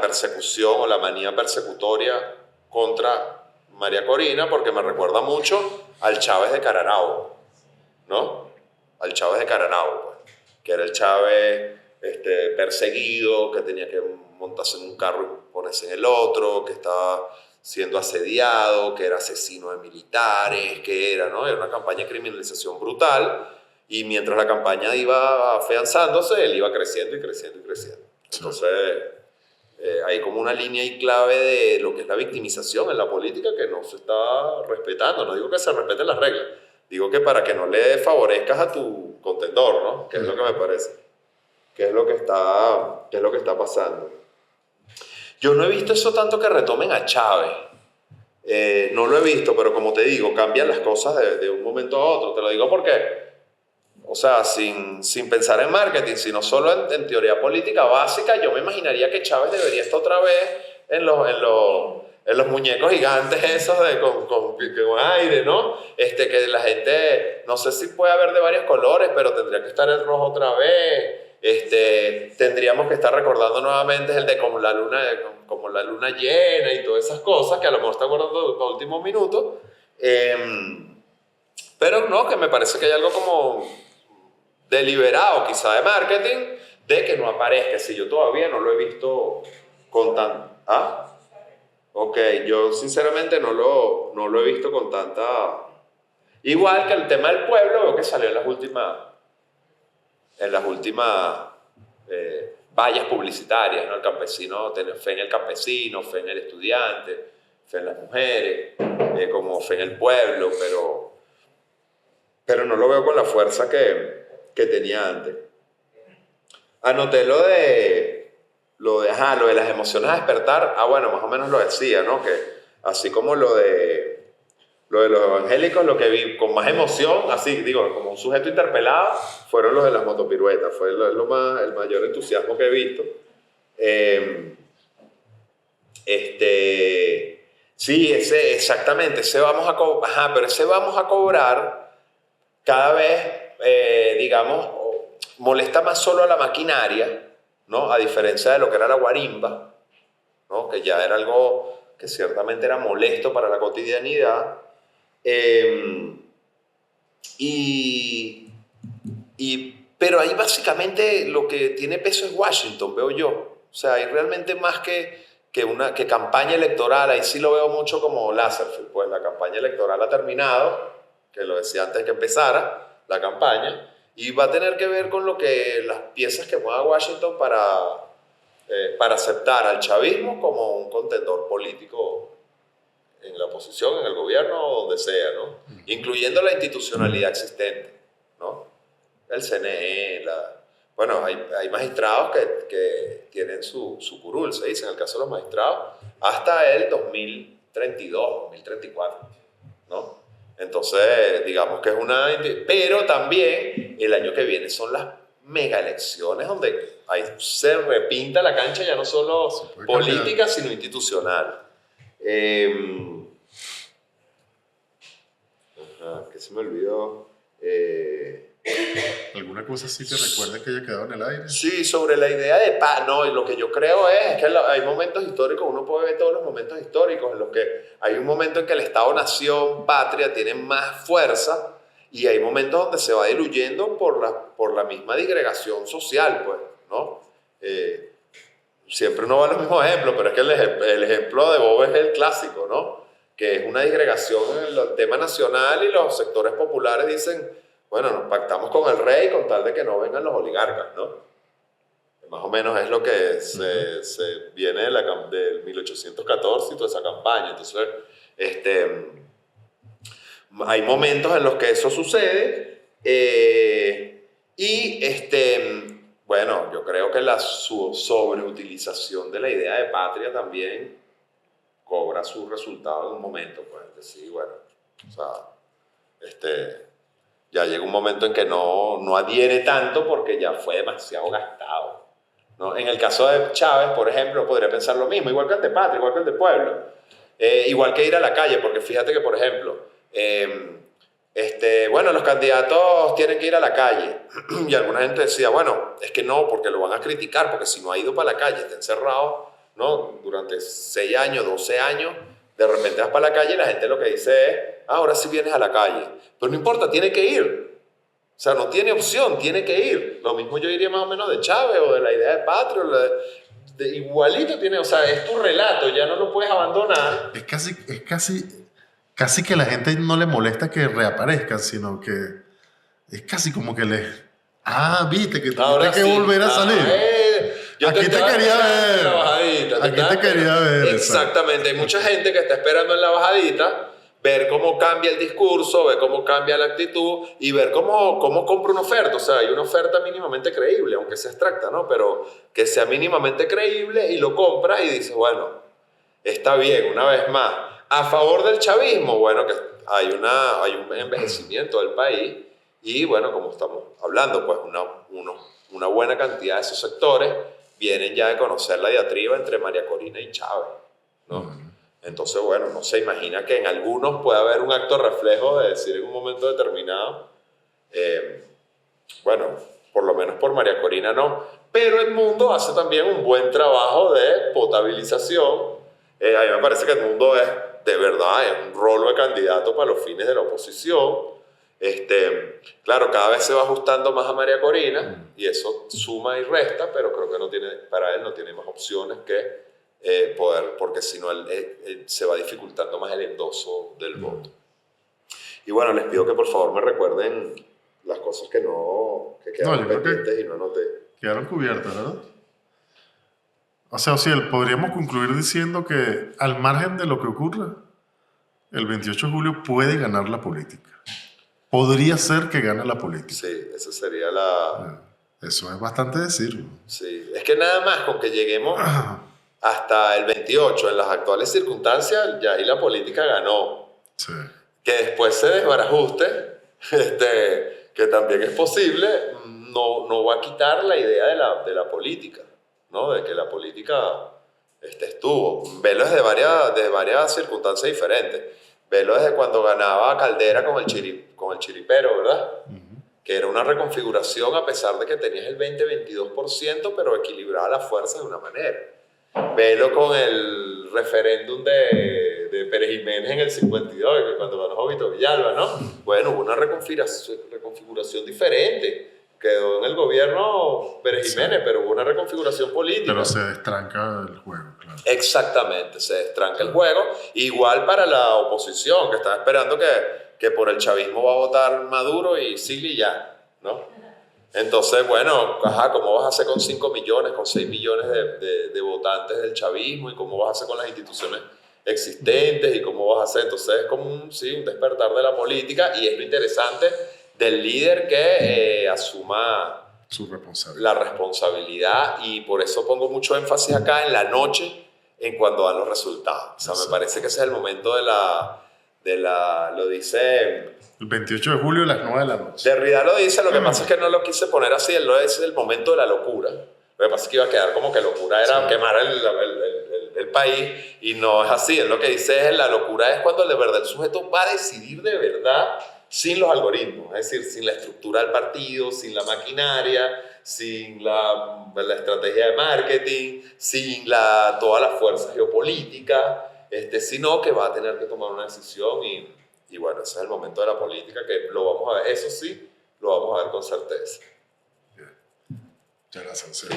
persecución o la manía persecutoria contra María Corina, porque me recuerda mucho al Chávez de Cararao, ¿no? Al Chávez de Cararao, pues, que era el Chávez perseguido, que tenía que montarse en un carro y ponerse en el otro, que estaba siendo asediado, que era asesino de militares, que era, ¿no? Era una campaña de criminalización brutal, y mientras la campaña iba afianzándose, él iba creciendo y creciendo y creciendo. Entonces, hay como una línea y clave de lo que es la victimización en la política que no se está respetando. No digo que se respeten las reglas, digo que para que no le favorezcas a tu contendor, ¿no? Que es lo que me parece, que es lo que está pasando. Yo no he visto eso tanto que retomen a Chávez. No lo he visto, pero como te digo, cambian las cosas de un momento a otro. Te lo digo porque, o sea, sin pensar en marketing, sino solo en teoría política básica, yo me imaginaría que Chávez debería estar otra vez en los muñecos gigantes esos con aire, ¿no? Que la gente, no sé si puede haber de varios colores, pero tendría que estar el rojo otra vez. Tendríamos que estar recordando nuevamente el de como la luna llena y todas esas cosas que a lo mejor está acordando a último minuto. Pero no, que me parece que hay algo como deliberado quizá de marketing de que no aparezca. Si yo todavía no lo he visto con tan... ¿Ah? Ok, yo sinceramente no lo he visto con tanta... Igual que el tema del pueblo, veo que salió en las últimas vallas publicitarias, ¿no? El campesino, tener fe en el campesino, fe en el estudiante, fe en las mujeres, como fe en el pueblo, pero no lo veo con la fuerza que tenía antes. Anoté lo de las emociones a despertar. Bueno, más o menos lo decía, ¿no? Que así como lo de los evangélicos, lo que vi con más emoción, así digo, como un sujeto interpelado, fueron los de las motopiruetas. Fue el mayor entusiasmo que he visto. Sí, exactamente, pero ese vamos a cobrar cada vez, digamos, molesta más solo a la maquinaria, ¿no? A diferencia de lo que era la guarimba, ¿no? Que ya era algo que ciertamente era molesto para la cotidianidad. Pero ahí básicamente lo que tiene peso es Washington, veo yo. O sea, hay realmente más que campaña electoral. Ahí sí lo veo mucho como Lazarsfeld. Pues la campaña electoral ha terminado, que lo decía antes que empezara la campaña, y va a tener que ver con las piezas que mueva Washington para aceptar al chavismo como un contendor político en la oposición, en el gobierno o donde sea, ¿no? Incluyendo la institucionalidad existente, ¿no? El CNE, bueno, hay magistrados que tienen su curul, se dice, en el caso de los magistrados, hasta el 2032, 2034, ¿no? Entonces, digamos que es pero también el año que viene son las mega elecciones donde ahí se repinta la cancha ya no solo política, sino institucional. ¿Qué se me olvidó?
¿Alguna cosa así que recuerden que haya quedado en el aire?
Sí, sobre la idea de paz. No, y lo que yo creo es que hay momentos históricos, uno puede ver todos los momentos históricos en los que hay un momento en que el Estado-Nación, patria, tiene más fuerza, y hay momentos donde se va diluyendo por la misma disgregación social, pues, ¿no? Siempre uno va a los mismos ejemplos, pero es que el ejemplo de Bob es el clásico, ¿no? Que es una disgregación en el tema nacional y los sectores populares dicen, bueno, nos pactamos con el rey con tal de que no vengan los oligarcas, ¿no? Más o menos es lo que se viene del 1814 y toda esa campaña. Entonces, hay momentos en los que eso sucede Y bueno, yo creo que la sobreutilización de la idea de patria también cobra su resultado en un momento. Pues decir, bueno, o sea, ya llega un momento en que no adhiere tanto porque ya fue demasiado gastado, ¿no? En el caso de Chávez, por ejemplo, podría pensar lo mismo, igual que el de patria, igual que el de pueblo, igual que ir a la calle, porque fíjate que, por ejemplo, bueno, los candidatos tienen que ir a la calle. Y alguna gente decía, bueno, es que no, porque lo van a criticar, porque si no ha ido para la calle, está encerrado, ¿no? Durante 6 años, 12 años, de repente vas para la calle y la gente lo que dice es, ahora sí vienes a la calle. Pero no importa, tiene que ir. O sea, no tiene opción, tiene que ir. Lo mismo yo diría más o menos de Chávez o de la idea de patria, igualito tiene, o sea, es tu relato, ya no lo puedes abandonar.
Es casi que a la gente no le molesta que reaparezcan, sino que es casi como que viste que tuviste que volver a salir. Aquí te quería ver. Aquí te quería ver.
Exactamente. Hay mucha gente que está esperando en la bajadita ver cómo cambia el discurso, ver cómo cambia la actitud y ver cómo compra una oferta. O sea, hay una oferta mínimamente creíble, aunque sea abstracta, ¿no? Pero que sea mínimamente creíble y lo compra y dice, bueno, está bien, una vez más. A favor del chavismo, bueno, que hay un envejecimiento del país y, bueno, como estamos hablando, pues una buena cantidad de esos sectores vienen ya de conocer la diatriba entre María Corina y Chávez, ¿no? Entonces, bueno, no se imagina que en algunos puede haber un acto reflejo de decir en un momento determinado, bueno, por lo menos por María Corina no, pero Edmundo hace también un buen trabajo de potabilización. A mí me parece que Edmundo es, de verdad, es un rolo de candidato para los fines de la oposición. Claro, cada vez se va ajustando más a María Corina y eso suma y resta, pero creo que para él no tiene más opciones que poder, porque si no él se va dificultando más el endoso del voto. Y bueno, les pido que por favor me recuerden las cosas que quedaron pendientes y no anoté.
Quedaron cubiertas, ¿verdad? O sea, podríamos concluir diciendo que al margen de lo que ocurra, el 28 de julio puede ganar la política. Podría ser que gane la política.
Sí, esa sería la...
Eso es bastante decirlo.
Sí, es que nada más con que lleguemos hasta el 28, en las actuales circunstancias, ya ahí la política ganó.
Sí.
Que después se desbarajuste, que también es posible, no va a quitar la idea de la política, ¿no? De que la política estuvo. Velo desde varias circunstancias diferentes. Velo desde cuando ganaba Caldera con el chiripero, ¿verdad? Que era una reconfiguración a pesar de que tenías el 20-22%, pero equilibraba las fuerzas de una manera. Velo con el referéndum de Pérez Jiménez en el 52, que cuando ganó Jovito Villalba, ¿no? Bueno, hubo una reconfiguración diferente. Quedó en el gobierno Pérez Jiménez, pero hubo una reconfiguración política.
Pero se destranca el juego, claro.
Exactamente, se destranca el juego. Igual para la oposición, que está esperando que por el chavismo va a votar Maduro y sigue ya, ¿no? Entonces, bueno, ¿cómo vas a hacer con 5 millones, con 6 millones de votantes del chavismo? ¿Y cómo vas a hacer con las instituciones existentes? ¿Y cómo vas a hacer? Entonces es como un despertar de la política y es lo interesante del líder que asuma la responsabilidad, y por eso pongo mucho énfasis acá en la noche, en cuando dan los resultados. O sea, me parece que ese es el momento lo dice...
El 28 de julio a las 9 de la noche.
Derrida lo dice, lo que pasa es que no lo quise poner así, él lo dice el momento de la locura. Lo que pasa es que iba a quedar como que locura era quemar el país, y no es así. Él lo que dice es, la locura es cuando de verdad el sujeto va a decidir de verdad sin los algoritmos, es decir, sin la estructura del partido, sin la maquinaria, sin la estrategia de marketing, sin todas las fuerzas geopolíticas, sino que va a tener que tomar una decisión y bueno, ese es el momento de la política que lo vamos a ver, eso sí, lo vamos a ver con certeza.
Bien. Muchas gracias.